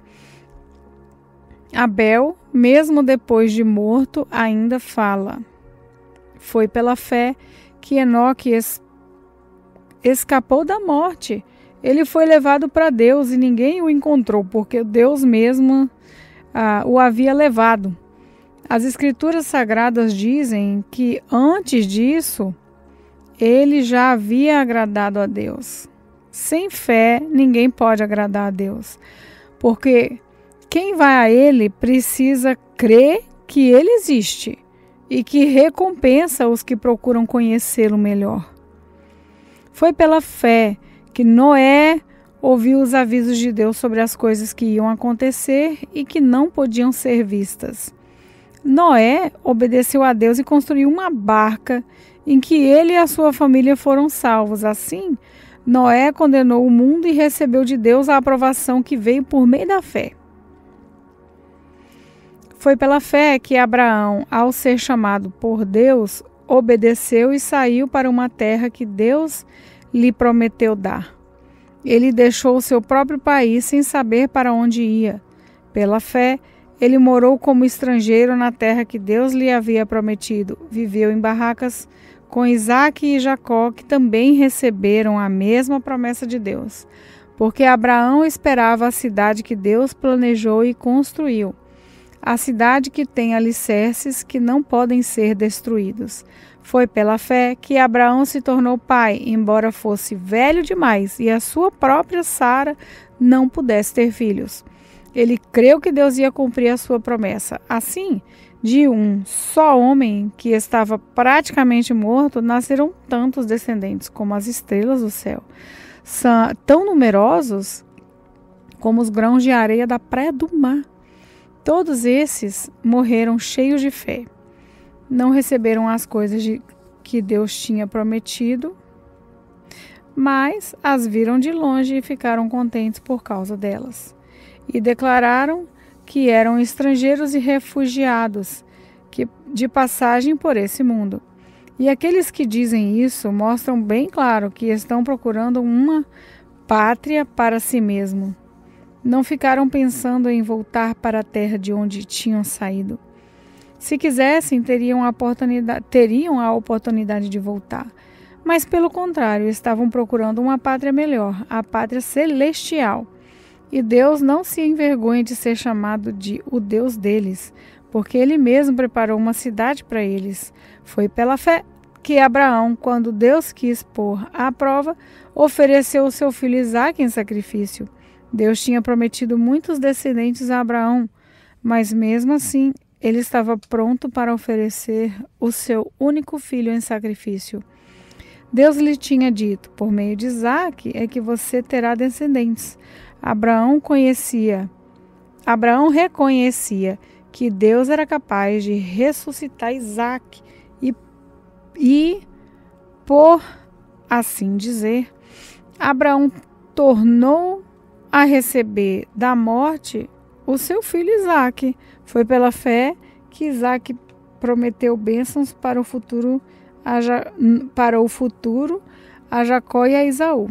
Abel, mesmo depois de morto, ainda fala. Foi pela fé que Enoque escapou da morte. Ele foi levado para Deus e ninguém o encontrou, porque Deus mesmo o havia levado. As Escrituras Sagradas dizem que antes disso, ele já havia agradado a Deus. Sem fé, ninguém pode agradar a Deus, porque quem vai a Ele precisa crer que Ele existe e que recompensa os que procuram conhecê-lo melhor. Foi pela fé que Noé ouviu os avisos de Deus sobre as coisas que iam acontecer e que não podiam ser vistas. Noé obedeceu a Deus e construiu uma barca em que ele e a sua família foram salvos. Assim, Noé condenou o mundo e recebeu de Deus a aprovação que veio por meio da fé. Foi pela fé que Abraão, ao ser chamado por Deus, obedeceu e saiu para uma terra que Deus lhe prometeu dar. Ele deixou o seu próprio país sem saber para onde ia. Pela fé, ele morou como estrangeiro na terra que Deus lhe havia prometido. Viveu em barracas com Isaque e Jacó, que também receberam a mesma promessa de Deus, porque Abraão esperava a cidade que Deus planejou e construiu, a cidade que tem alicerces que não podem ser destruídos. Foi pela fé que Abraão se tornou pai, embora fosse velho demais e a sua própria Sara não pudesse ter filhos. Ele creu que Deus ia cumprir a sua promessa. Assim, de um só homem que estava praticamente morto, nasceram tantos descendentes como as estrelas do céu. São tão numerosos como os grãos de areia da praia do mar. Todos esses morreram cheios de fé. Não receberam as coisas que Deus tinha prometido, mas as viram de longe e ficaram contentes por causa delas. E declararam que eram estrangeiros e refugiados, de passagem por esse mundo. E aqueles que dizem isso mostram bem claro que estão procurando uma pátria para si mesmo. Não ficaram pensando em voltar para a terra de onde tinham saído. Se quisessem, teriam a oportunidade de voltar. Mas, pelo contrário, estavam procurando uma pátria melhor, a pátria celestial. E Deus não se envergonha de ser chamado de o Deus deles, porque Ele mesmo preparou uma cidade para eles. Foi pela fé que Abraão, quando Deus quis pôr à prova, ofereceu o seu filho Isaque em sacrifício. Deus tinha prometido muitos descendentes a Abraão, mas mesmo assim ele estava pronto para oferecer o seu único filho em sacrifício. Deus lhe tinha dito, por meio de Isaque é que você terá descendentes. Abraão reconhecia que Deus era capaz de ressuscitar Isaque e, por assim dizer, Abraão tornou a receber da morte o seu filho Isaque. Foi pela fé que Isaque prometeu bênçãos para o futuro a Jacó e a Esaú.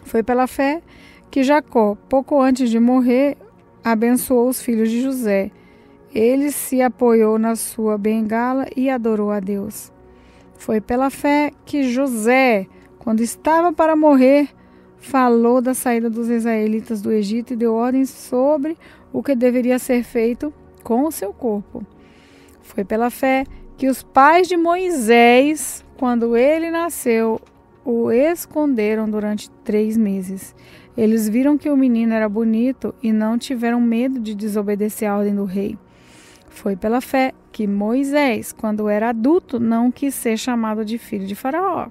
Foi pela fé que Jacó, pouco antes de morrer, abençoou os filhos de José. Ele se apoiou na sua bengala e adorou a Deus. Foi pela fé que José, quando estava para morrer, falou da saída dos israelitas do Egito e deu ordens sobre o que deveria ser feito com o seu corpo. Foi pela fé que os pais de Moisés, quando ele nasceu, o esconderam durante 3 meses. Eles viram que o menino era bonito e não tiveram medo de desobedecer a ordem do rei. Foi pela fé que Moisés, quando era adulto, não quis ser chamado de filho de Faraó.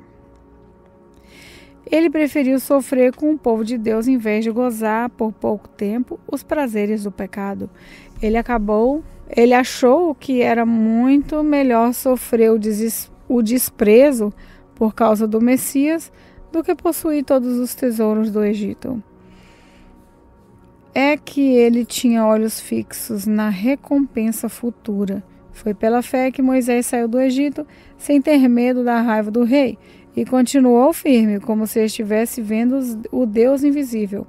Ele preferiu sofrer com o povo de Deus em vez de gozar por pouco tempo os prazeres do pecado. Ele achou que era muito melhor sofrer o desprezo por causa do Messias do que possuir todos os tesouros do Egito. É que ele tinha olhos fixos na recompensa futura. Foi pela fé que Moisés saiu do Egito sem ter medo da raiva do rei e continuou firme, como se estivesse vendo o Deus invisível.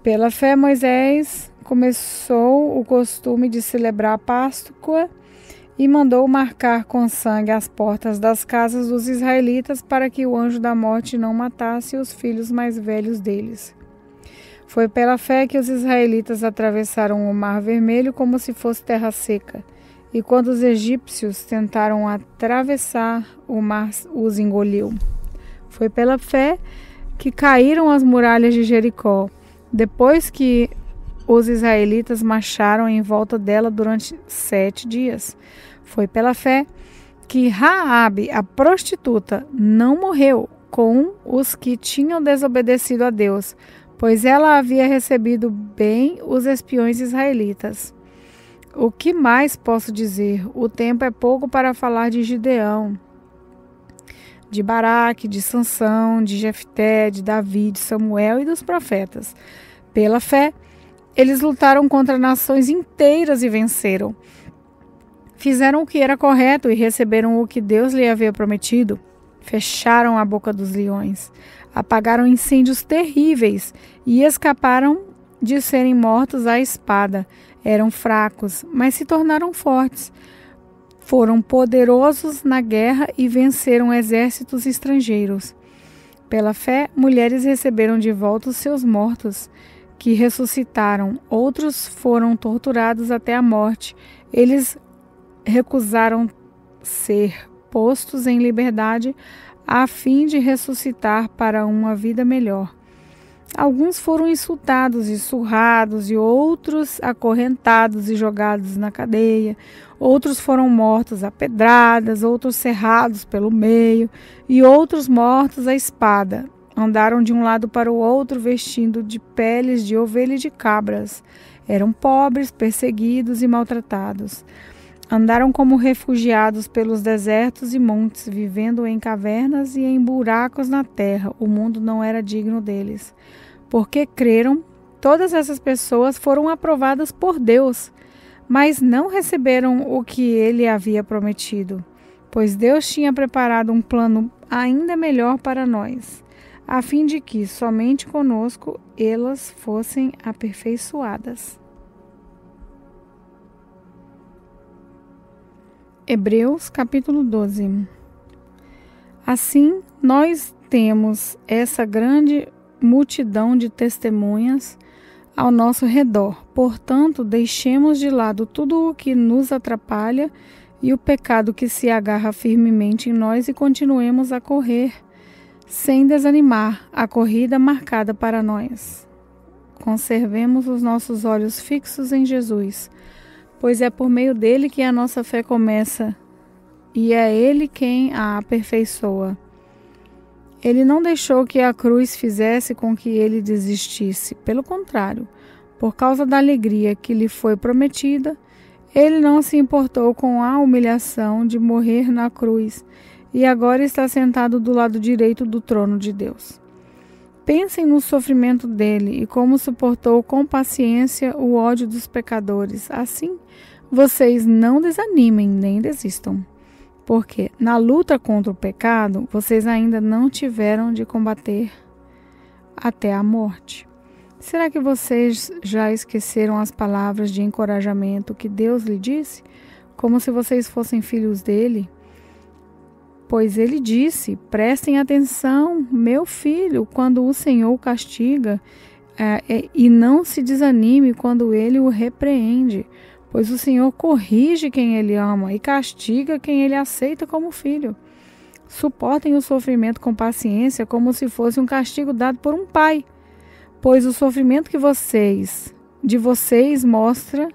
Pela fé, Moisés começou o costume de celebrar a Páscoa e mandou marcar com sangue as portas das casas dos israelitas para que o anjo da morte não matasse os filhos mais velhos deles. Foi pela fé que os israelitas atravessaram o Mar Vermelho como se fosse terra seca, e quando os egípcios tentaram atravessar, o mar os engoliu. Foi pela fé que caíram as muralhas de Jericó, depois que os israelitas marcharam em volta dela durante 7 dias. Foi pela fé que Raabe, a prostituta, não morreu com os que tinham desobedecido a Deus, pois ela havia recebido bem os espiões israelitas. O que mais posso dizer? O tempo é pouco para falar de Gideão, de Baraque, de Sansão, de Jefté, de Davi, de Samuel e dos profetas. Pela fé, eles lutaram contra nações inteiras e venceram. Fizeram o que era correto e receberam o que Deus lhe havia prometido. Fecharam a boca dos leões, apagaram incêndios terríveis e escaparam de serem mortos à espada. Eram fracos, mas se tornaram fortes. Foram poderosos na guerra e venceram exércitos estrangeiros. Pela fé, mulheres receberam de volta os seus mortos, que ressuscitaram. Outros foram torturados até a morte. Eles recusaram ser postos em liberdade a fim de ressuscitar para uma vida melhor. Alguns foram insultados e surrados, e outros acorrentados e jogados na cadeia. Outros foram mortos a pedradas, outros cerrados pelo meio, e outros mortos à espada. Andaram de um lado para o outro vestindo de peles de ovelha e de cabras. Eram pobres, perseguidos e maltratados. Andaram como refugiados pelos desertos e montes, vivendo em cavernas e em buracos na terra. O mundo não era digno deles. Porque creram, todas essas pessoas foram aprovadas por Deus, mas não receberam o que ele havia prometido, pois Deus tinha preparado um plano ainda melhor para nós, a fim de que somente conosco elas fossem aperfeiçoadas. Hebreus capítulo 12. Assim, nós temos essa grande multidão de testemunhas ao nosso redor. Portanto, deixemos de lado tudo o que nos atrapalha e o pecado que se agarra firmemente em nós e continuemos a correr sem desanimar a corrida marcada para nós. Conservemos os nossos olhos fixos em Jesus, pois é por meio dele que a nossa fé começa e é ele quem a aperfeiçoa. Ele não deixou que a cruz fizesse com que ele desistisse. Pelo contrário, por causa da alegria que lhe foi prometida, ele não se importou com a humilhação de morrer na cruz e agora está sentado do lado direito do trono de Deus. Pensem no sofrimento dele e como suportou com paciência o ódio dos pecadores. Assim, vocês não desanimem nem desistam. Porque na luta contra o pecado, vocês ainda não tiveram de combater até a morte. Será que vocês já esqueceram as palavras de encorajamento que Deus lhe disse? Como se vocês fossem filhos dele? Pois ele disse: prestem atenção, meu filho, quando o Senhor castiga, e não se desanime quando ele o repreende. Pois o Senhor corrige quem ele ama e castiga quem ele aceita como filho. Suportem o sofrimento com paciência como se fosse um castigo dado por um pai, pois o sofrimento de vocês mostra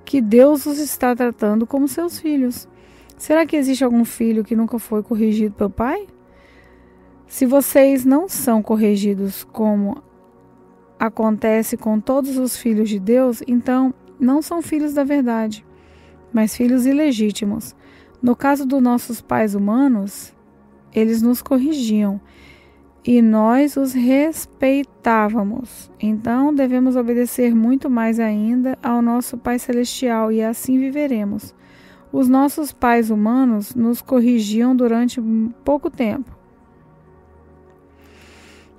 que Deus os está tratando como seus filhos. Será que existe algum filho que nunca foi corrigido pelo pai? Se vocês não são corrigidos como acontece com todos os filhos de Deus, então não são filhos da verdade, mas filhos ilegítimos. No caso dos nossos pais humanos, eles nos corrigiam e nós os respeitávamos. Então devemos obedecer muito mais ainda ao nosso Pai Celestial e assim viveremos. Os nossos pais humanos nos corrigiam durante pouco tempo,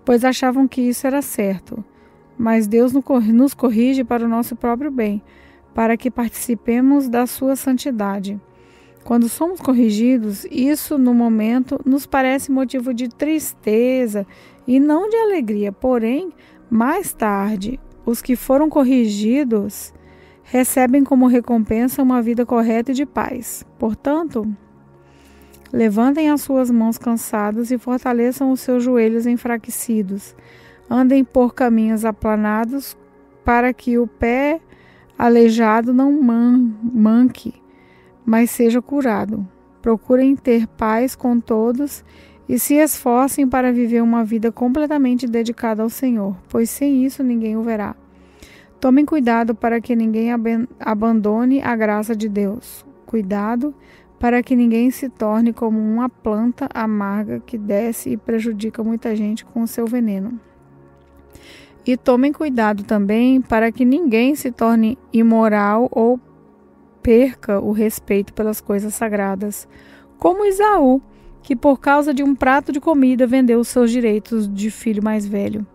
pois achavam que isso era certo. mas Deus nos corrige para o nosso próprio bem, para que participemos da sua santidade. Quando somos corrigidos, isso no momento nos parece motivo de tristeza e não de alegria. Porém, mais tarde, os que foram corrigidos recebem como recompensa uma vida correta e de paz. Portanto, levantem as suas mãos cansadas e fortaleçam os seus joelhos enfraquecidos. Andem por caminhos aplanados para que o pé aleijado não manque, mas seja curado. Procurem ter paz com todos e se esforcem para viver uma vida completamente dedicada ao Senhor, pois sem isso ninguém o verá. Tomem cuidado para que ninguém abandone a graça de Deus. Cuidado para que ninguém se torne como uma planta amarga que desce e prejudica muita gente com o seu veneno. E tomem cuidado também para que ninguém se torne imoral ou perca o respeito pelas coisas sagradas, como Esaú, que por causa de um prato de comida vendeu os seus direitos de filho mais velho.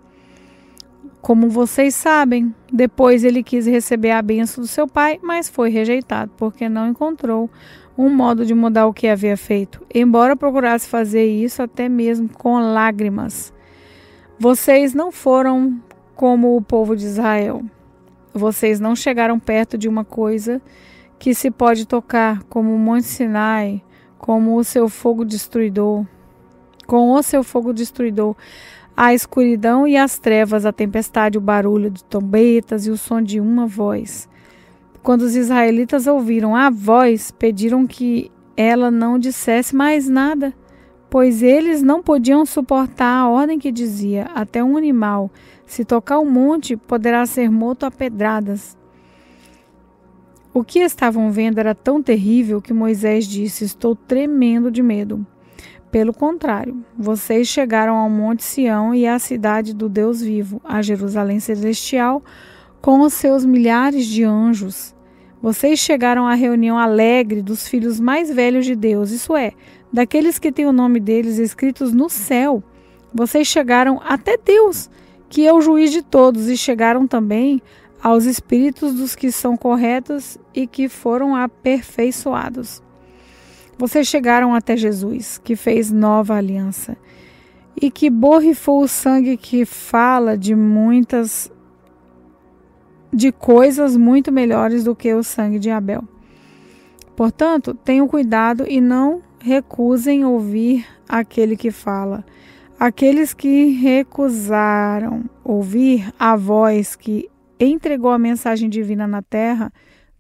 Como vocês sabem, depois ele quis receber a bênção do seu pai, mas foi rejeitado, porque não encontrou um modo de mudar o que havia feito, embora procurasse fazer isso até mesmo com lágrimas. Vocês não foram como o povo de Israel. Vocês não chegaram perto de uma coisa que se pode tocar, como o Monte Sinai, com o seu fogo destruidor, a escuridão e as trevas, a tempestade, o barulho de trombetas e o som de uma voz. Quando os israelitas ouviram a voz, pediram que ela não dissesse mais nada, pois eles não podiam suportar a ordem que dizia: até um animal, se tocar o monte, poderá ser morto a pedradas. O que estavam vendo era tão terrível que Moisés disse: estou tremendo de medo. Pelo contrário, vocês chegaram ao Monte Sião e à cidade do Deus vivo, a Jerusalém celestial, com os seus milhares de anjos. Vocês chegaram à reunião alegre dos filhos mais velhos de Deus, isso é, daqueles que têm o nome deles escritos no céu. Vocês chegaram até Deus, que é o juiz de todos, e chegaram também aos espíritos dos que são corretos e que foram aperfeiçoados. Vocês chegaram até Jesus, que fez nova aliança, e que borrifou o sangue que fala de coisas muito melhores do que o sangue de Abel. Portanto, tenham cuidado e não recusem ouvir aquele que fala. Aqueles que recusaram ouvir a voz que entregou a mensagem divina na terra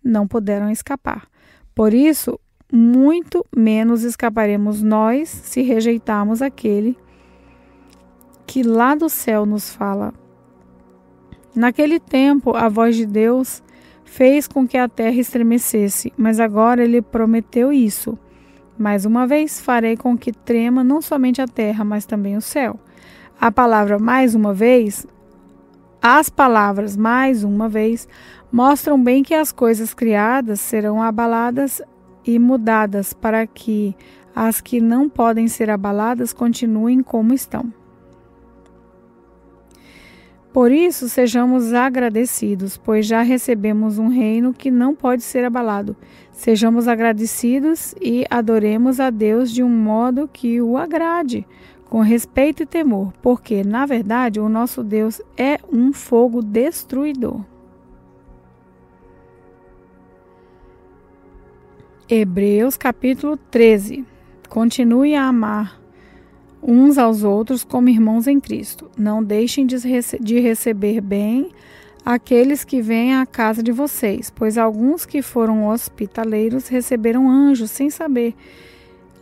não puderam escapar. Por isso, muito menos escaparemos nós se rejeitarmos aquele que lá do céu nos fala. Naquele tempo, a voz de Deus fez com que a terra estremecesse, mas agora ele prometeu isso. Mais uma vez farei com que trema não somente a terra, mas também o céu. As palavras mais uma vez mostram bem que as coisas criadas serão abaladas e mudadas para que as que não podem ser abaladas continuem como estão. Por isso, sejamos agradecidos, pois já recebemos um reino que não pode ser abalado. Sejamos agradecidos e adoremos a Deus de um modo que o agrade, com respeito e temor, porque, na verdade, o nosso Deus é um fogo destruidor. Hebreus capítulo 13. Continue a amar uns aos outros como irmãos em Cristo. Não deixem de receber bem aqueles que vêm à casa de vocês, pois alguns que foram hospitaleiros receberam anjos sem saber.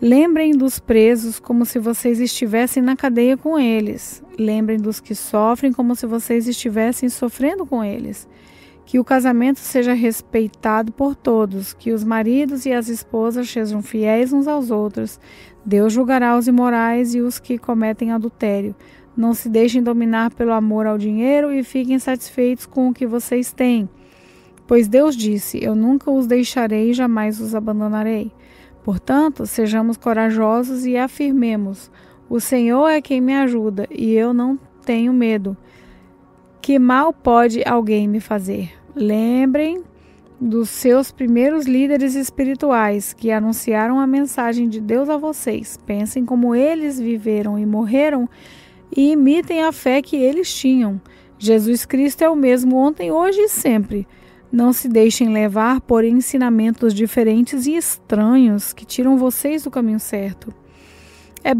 Lembrem dos presos como se vocês estivessem na cadeia com eles. Lembrem dos que sofrem como se vocês estivessem sofrendo com eles. Que o casamento seja respeitado por todos, que os maridos e as esposas sejam fiéis uns aos outros. Deus julgará os imorais e os que cometem adultério. Não se deixem dominar pelo amor ao dinheiro e fiquem satisfeitos com o que vocês têm. Pois Deus disse: eu nunca os deixarei e jamais os abandonarei. Portanto, sejamos corajosos e afirmemos: o Senhor é quem me ajuda e eu não tenho medo. Que mal pode alguém me fazer? Lembrem dos seus primeiros líderes espirituais que anunciaram a mensagem de Deus a vocês. Pensem como eles viveram e morreram e imitem a fé que eles tinham. Jesus Cristo é o mesmo ontem, hoje e sempre. Não se deixem levar por ensinamentos diferentes e estranhos que tiram vocês do caminho certo. É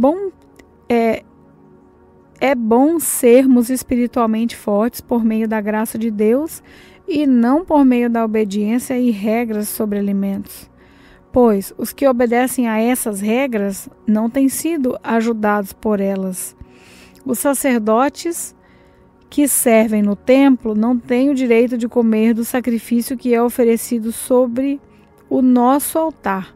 bom sermos espiritualmente fortes por meio da graça de Deus e não por meio da obediência e regras sobre alimentos. Pois os que obedecem a essas regras não têm sido ajudados por elas. Os sacerdotes que servem no templo não têm o direito de comer do sacrifício que é oferecido sobre o nosso altar.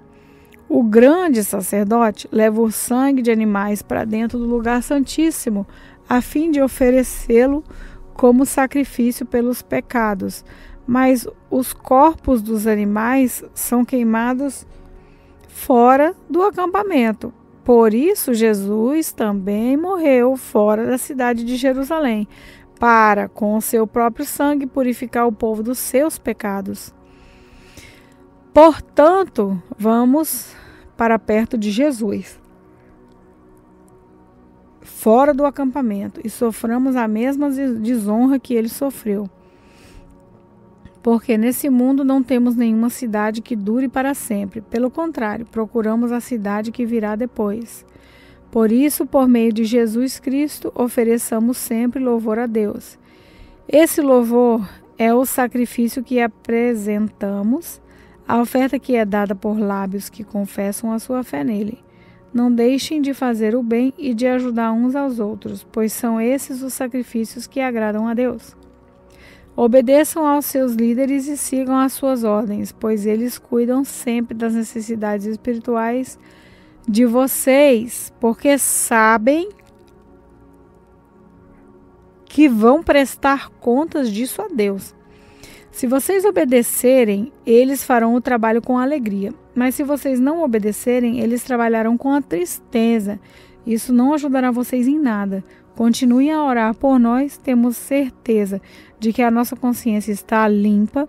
O grande sacerdote leva o sangue de animais para dentro do lugar santíssimo, a fim de oferecê-lo como sacrifício pelos pecados. Mas os corpos dos animais são queimados fora do acampamento. Por isso, Jesus também morreu fora da cidade de Jerusalém, para, com o seu próprio sangue, purificar o povo dos seus pecados. Portanto, vamos para perto de Jesus, fora do acampamento, e soframos a mesma desonra que ele sofreu. Porque nesse mundo não temos nenhuma cidade que dure para sempre. Pelo contrário, procuramos a cidade que virá depois. Por isso, por meio de Jesus Cristo, ofereçamos sempre louvor a Deus. Esse louvor é o sacrifício que apresentamos, a oferta que é dada por lábios que confessam a sua fé nele. Não deixem de fazer o bem e de ajudar uns aos outros, pois são esses os sacrifícios que agradam a Deus. Obedeçam aos seus líderes e sigam as suas ordens, pois eles cuidam sempre das necessidades espirituais de vocês, porque sabem que vão prestar contas disso a Deus. Se vocês obedecerem, eles farão o trabalho com alegria. Mas se vocês não obedecerem, eles trabalharão com a tristeza. Isso não ajudará vocês em nada. Continuem a orar por nós, temos certeza de que a nossa consciência está limpa,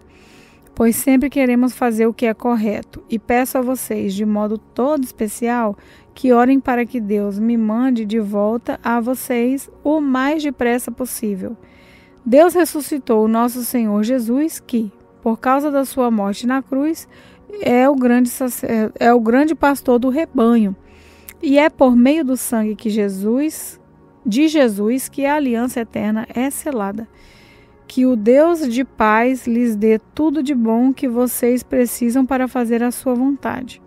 pois sempre queremos fazer o que é correto. E peço a vocês, de modo todo especial, que orem para que Deus me mande de volta a vocês o mais depressa possível. Deus ressuscitou o nosso Senhor Jesus, que, por causa da sua morte na cruz, é o grande pastor do rebanho. E é por meio do sangue de Jesus que a aliança eterna é selada. Que o Deus de paz lhes dê tudo de bom que vocês precisam para fazer a sua vontade.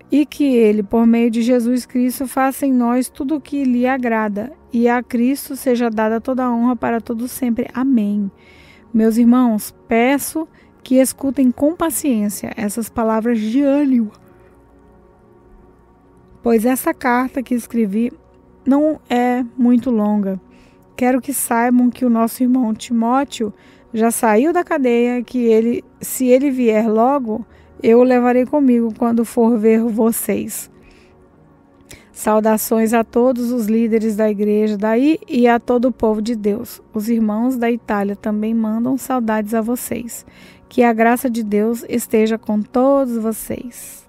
E que Ele, por meio de Jesus Cristo, faça em nós tudo o que lhe agrada. E a Cristo seja dada toda a honra para todos sempre. Amém. Meus irmãos, peço que escutem com paciência essas palavras de ânimo, pois essa carta que escrevi não é muito longa. Quero que saibam que o nosso irmão Timóteo já saiu da cadeia, que se ele vier logo, eu o levarei comigo quando for ver vocês. Saudações a todos os líderes da igreja daí e a todo o povo de Deus. Os irmãos da Itália também mandam saudades a vocês. Que a graça de Deus esteja com todos vocês.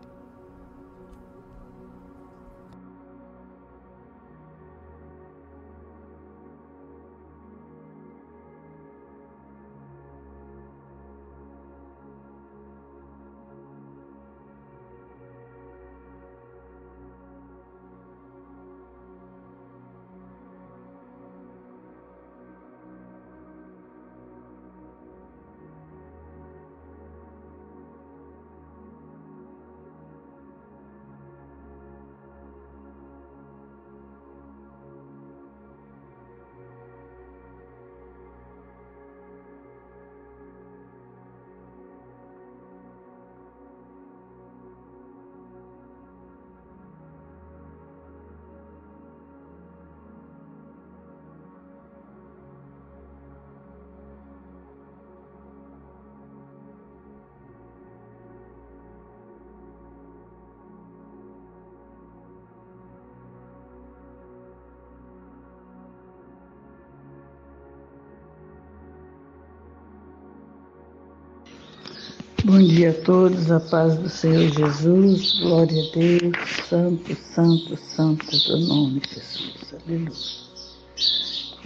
Bom dia a todos, a paz do Senhor Jesus, glória a Deus, santo, santo, santo é teu nome, Jesus, aleluia.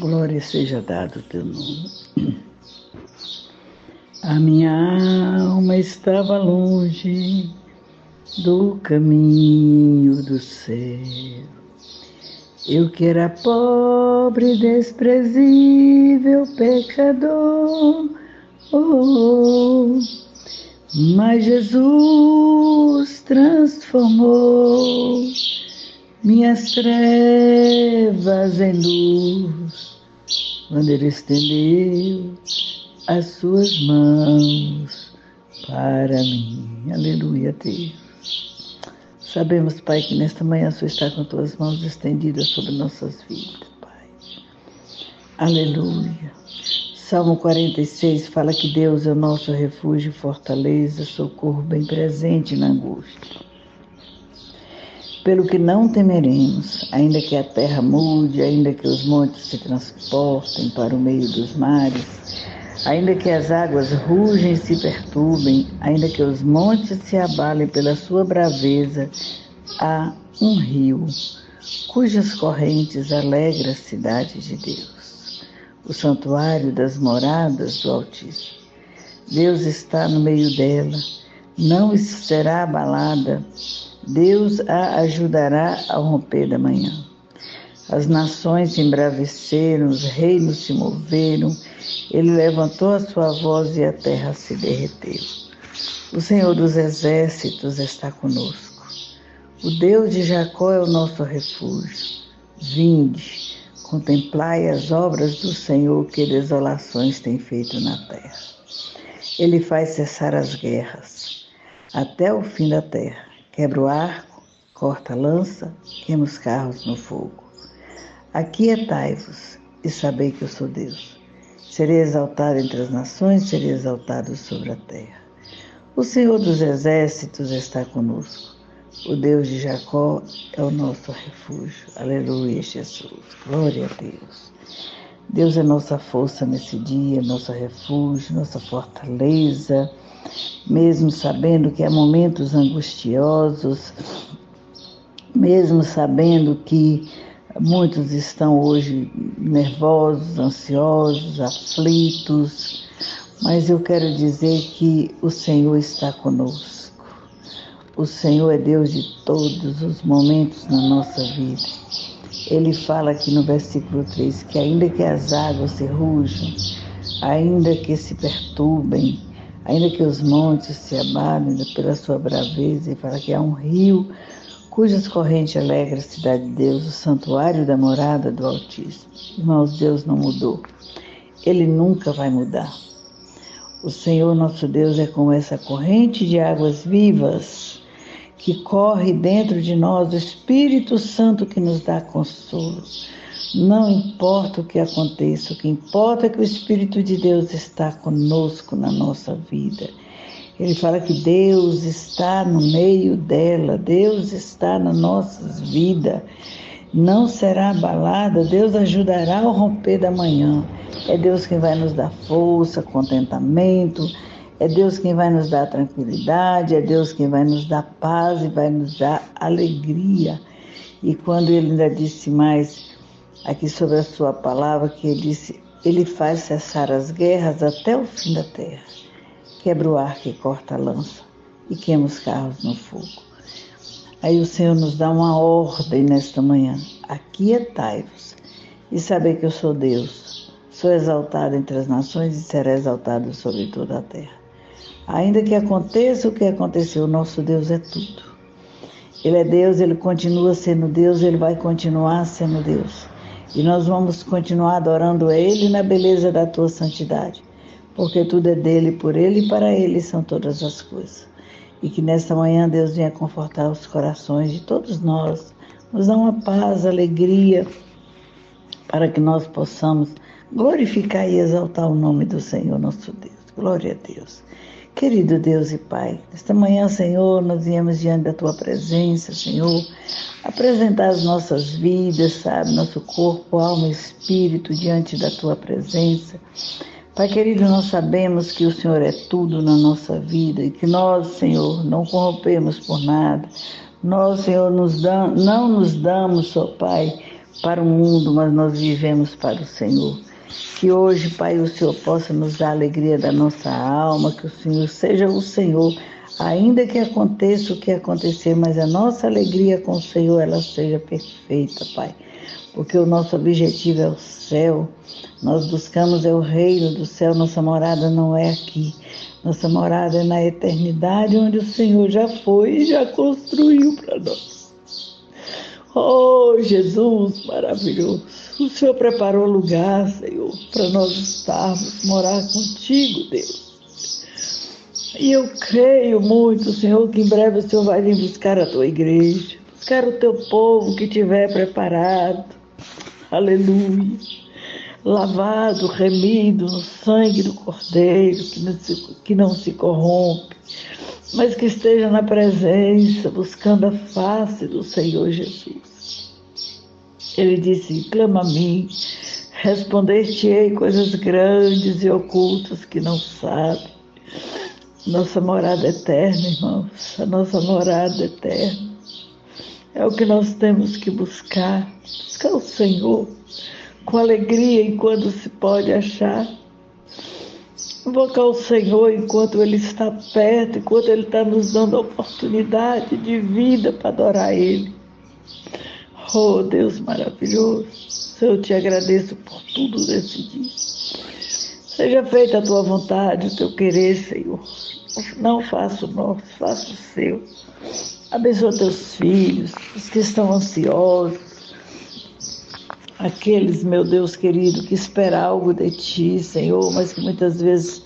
Glória seja dado o teu nome. A minha alma estava longe do caminho do céu. Eu que era pobre, desprezível, pecador, mas Jesus transformou minhas trevas em luz, quando Ele estendeu as suas mãos para mim. Aleluia, Deus. Sabemos, Pai, que nesta manhã o Senhor está com tuas mãos estendidas sobre nossas vidas, Pai. Aleluia. Salmo 46 fala que Deus é o nosso refúgio, fortaleza, socorro bem presente na angústia. Pelo que não temeremos, ainda que a terra mude, ainda que os montes se transportem para o meio dos mares, ainda que as águas rugem e se perturbem, ainda que os montes se abalem pela sua braveza, há um rio, cujas correntes alegram a cidade de Deus, o santuário das moradas do Altíssimo. Deus está no meio dela, não será abalada, Deus a ajudará ao romper da manhã. As nações se embraveceram, os reinos se moveram, Ele levantou a sua voz e a terra se derreteu. O Senhor dos exércitos está conosco. O Deus de Jacó é o nosso refúgio. Vinde, contemplai as obras do Senhor, que desolações tem feito na terra. Ele faz cessar as guerras até o fim da terra. Quebra o arco, corta a lança, queima os carros no fogo. Aquietai-vos e sabei que eu sou Deus. Serei exaltado entre as nações, serei exaltado sobre a terra. O Senhor dos exércitos está conosco. O Deus de Jacó é o nosso refúgio. Aleluia, Jesus. Glória a Deus. Deus é nossa força nesse dia, nosso refúgio, nossa fortaleza. Mesmo sabendo que há momentos angustiosos, mesmo sabendo que muitos estão hoje nervosos, ansiosos, aflitos, mas eu quero dizer que o Senhor está conosco. O Senhor é Deus de todos os momentos na nossa vida. Ele fala aqui no versículo 3 que ainda que as águas se rujam, ainda que se perturbem, ainda que os montes se abalem pela sua braveza, ele fala que há um rio cujas correntes alegram a cidade de Deus, o santuário da morada do Altíssimo. Irmãos, Deus não mudou. Ele nunca vai mudar. O Senhor nosso Deus é como essa corrente de águas vivas que corre dentro de nós, o Espírito Santo que nos dá consolo. Não importa o que aconteça, o que importa é que o Espírito de Deus está conosco na nossa vida. Ele fala que Deus está no meio dela, Deus está nas nossas vidas, não será abalada, Deus ajudará ao romper da manhã. É Deus quem vai nos dar força, contentamento, é Deus quem vai nos dar tranquilidade, é Deus quem vai nos dar paz e vai nos dar alegria. E quando ele ainda disse mais aqui sobre a sua palavra, que ele disse, ele faz cessar as guerras até o fim da terra. Quebra o arco e corta a lança e queima os carros no fogo. Aí o Senhor nos dá uma ordem nesta manhã. Aquietai-vos e saber que eu sou Deus. Sou exaltado entre as nações e será exaltado sobre toda a terra. Ainda que aconteça o que aconteceu, nosso Deus é tudo. Ele é Deus, Ele continua sendo Deus, Ele vai continuar sendo Deus. E nós vamos continuar adorando a Ele na beleza da Tua santidade. Porque tudo é dele, por Ele e para Ele são todas as coisas. E que nesta manhã Deus venha confortar os corações de todos nós, nos dar uma paz, alegria, para que nós possamos glorificar e exaltar o nome do Senhor nosso Deus. Glória a Deus. Querido Deus e Pai, nesta manhã, Senhor, nós viemos diante da Tua presença, Senhor, apresentar as nossas vidas, sabe, nosso corpo, alma e espírito diante da Tua presença, Pai querido, nós sabemos que o Senhor é tudo na nossa vida e que nós, Senhor, não corrompemos por nada. Nós, Senhor, não nos damos, ó Pai, para o mundo, mas nós vivemos para o Senhor. Que hoje, Pai, o Senhor possa nos dar a alegria da nossa alma, que o Senhor seja o Senhor, ainda que aconteça o que acontecer, mas a nossa alegria com o Senhor, ela seja perfeita, Pai. Porque o nosso objetivo é o céu, nós buscamos é o reino do céu, nossa morada não é aqui, nossa morada é na eternidade, onde o Senhor já foi e já construiu para nós. Oh, Jesus, maravilhoso, o Senhor preparou lugar, Senhor, para nós estarmos, morar contigo, Deus. E eu creio muito, Senhor, que em breve o Senhor vai vir buscar a tua igreja, buscar o teu povo que estiver preparado. Aleluia, lavado, remido no sangue do Cordeiro, que não se corrompe, mas que esteja na presença, buscando a face do Senhor Jesus. Ele disse, clama a mim, responder-te-ei coisas grandes e ocultas que não sabe. Nossa morada eterna, irmãos, a nossa morada eterna. É o que nós temos que buscar o Senhor com alegria enquanto se pode achar. Invocar o Senhor enquanto Ele está perto, enquanto Ele está nos dando a oportunidade de vida para adorar Ele. Oh, Deus maravilhoso, Senhor, eu te agradeço por tudo desse dia. Seja feita a tua vontade, o teu querer, Senhor. Não faça o nosso, faça o seu. Abençoa teus filhos, os que estão ansiosos, aqueles, meu Deus querido, que esperam algo de ti, Senhor, mas que muitas vezes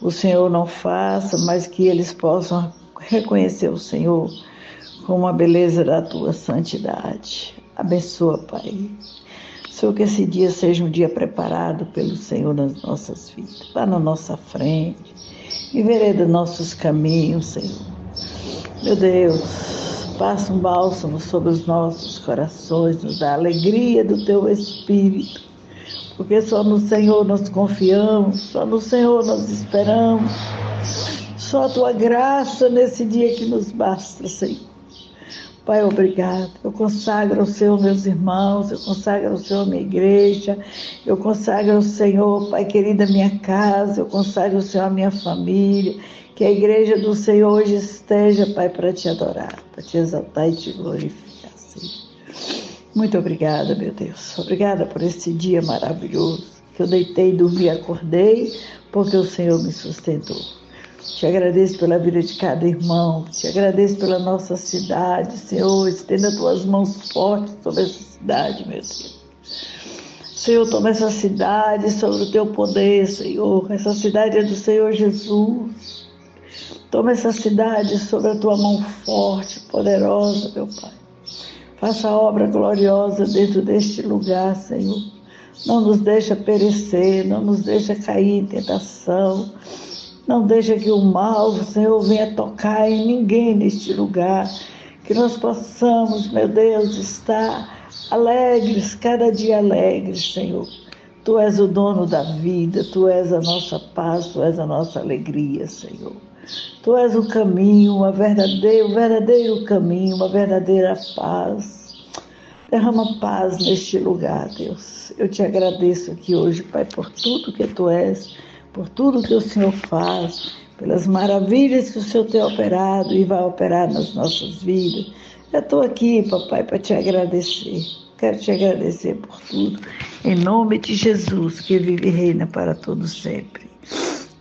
o Senhor não faça, mas que eles possam reconhecer o Senhor como a beleza da tua santidade. Abençoa, Pai. Senhor, que esse dia seja um dia preparado pelo Senhor nas nossas vidas. Vá na nossa frente, envereda nossos caminhos, Senhor. Meu Deus, passa um bálsamo sobre os nossos corações, nos dá a alegria do Teu Espírito, porque só no Senhor nós confiamos, só no Senhor nós esperamos, só a Tua graça nesse dia que nos basta, Senhor. Pai, obrigado. Eu consagro ao Senhor meus irmãos, eu consagro ao Senhor minha igreja, eu consagro ao Senhor, Pai querido, a minha casa, eu consagro ao Senhor a minha família. Que a igreja do Senhor hoje esteja, Pai, para te adorar, para te exaltar e te glorificar, Senhor. Muito obrigada, meu Deus. Obrigada por esse dia maravilhoso, que eu deitei, dormi, acordei, porque o Senhor me sustentou. Te agradeço pela vida de cada irmão, te agradeço pela nossa cidade, Senhor. Estenda as tuas mãos fortes sobre essa cidade, meu Deus. Senhor, toma essa cidade sobre o teu poder, Senhor. Essa cidade é do Senhor Jesus. Toma essa cidade sobre a tua mão forte, poderosa, meu Pai. Faça a obra gloriosa dentro deste lugar, Senhor. Não nos deixa perecer, não nos deixa cair em tentação. Não deixa que o mal, Senhor, venha tocar em ninguém neste lugar. Que nós possamos, meu Deus, estar alegres, cada dia alegres, Senhor. Tu és o dono da vida, Tu és a nossa paz, Tu és a nossa alegria, Senhor. Tu és o caminho, o verdadeiro caminho, uma verdadeira paz. Derrama paz neste lugar, Deus. Eu te agradeço aqui hoje, Pai, por tudo que Tu és, por tudo que o Senhor faz, pelas maravilhas que o Senhor tem operado e vai operar nas nossas vidas. Eu estou aqui, papai, para te agradecer. Quero te agradecer por tudo. Em nome de Jesus, que vive e reina para todos sempre.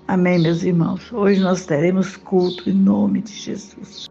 Amém, meus irmãos. Hoje nós teremos culto em nome de Jesus.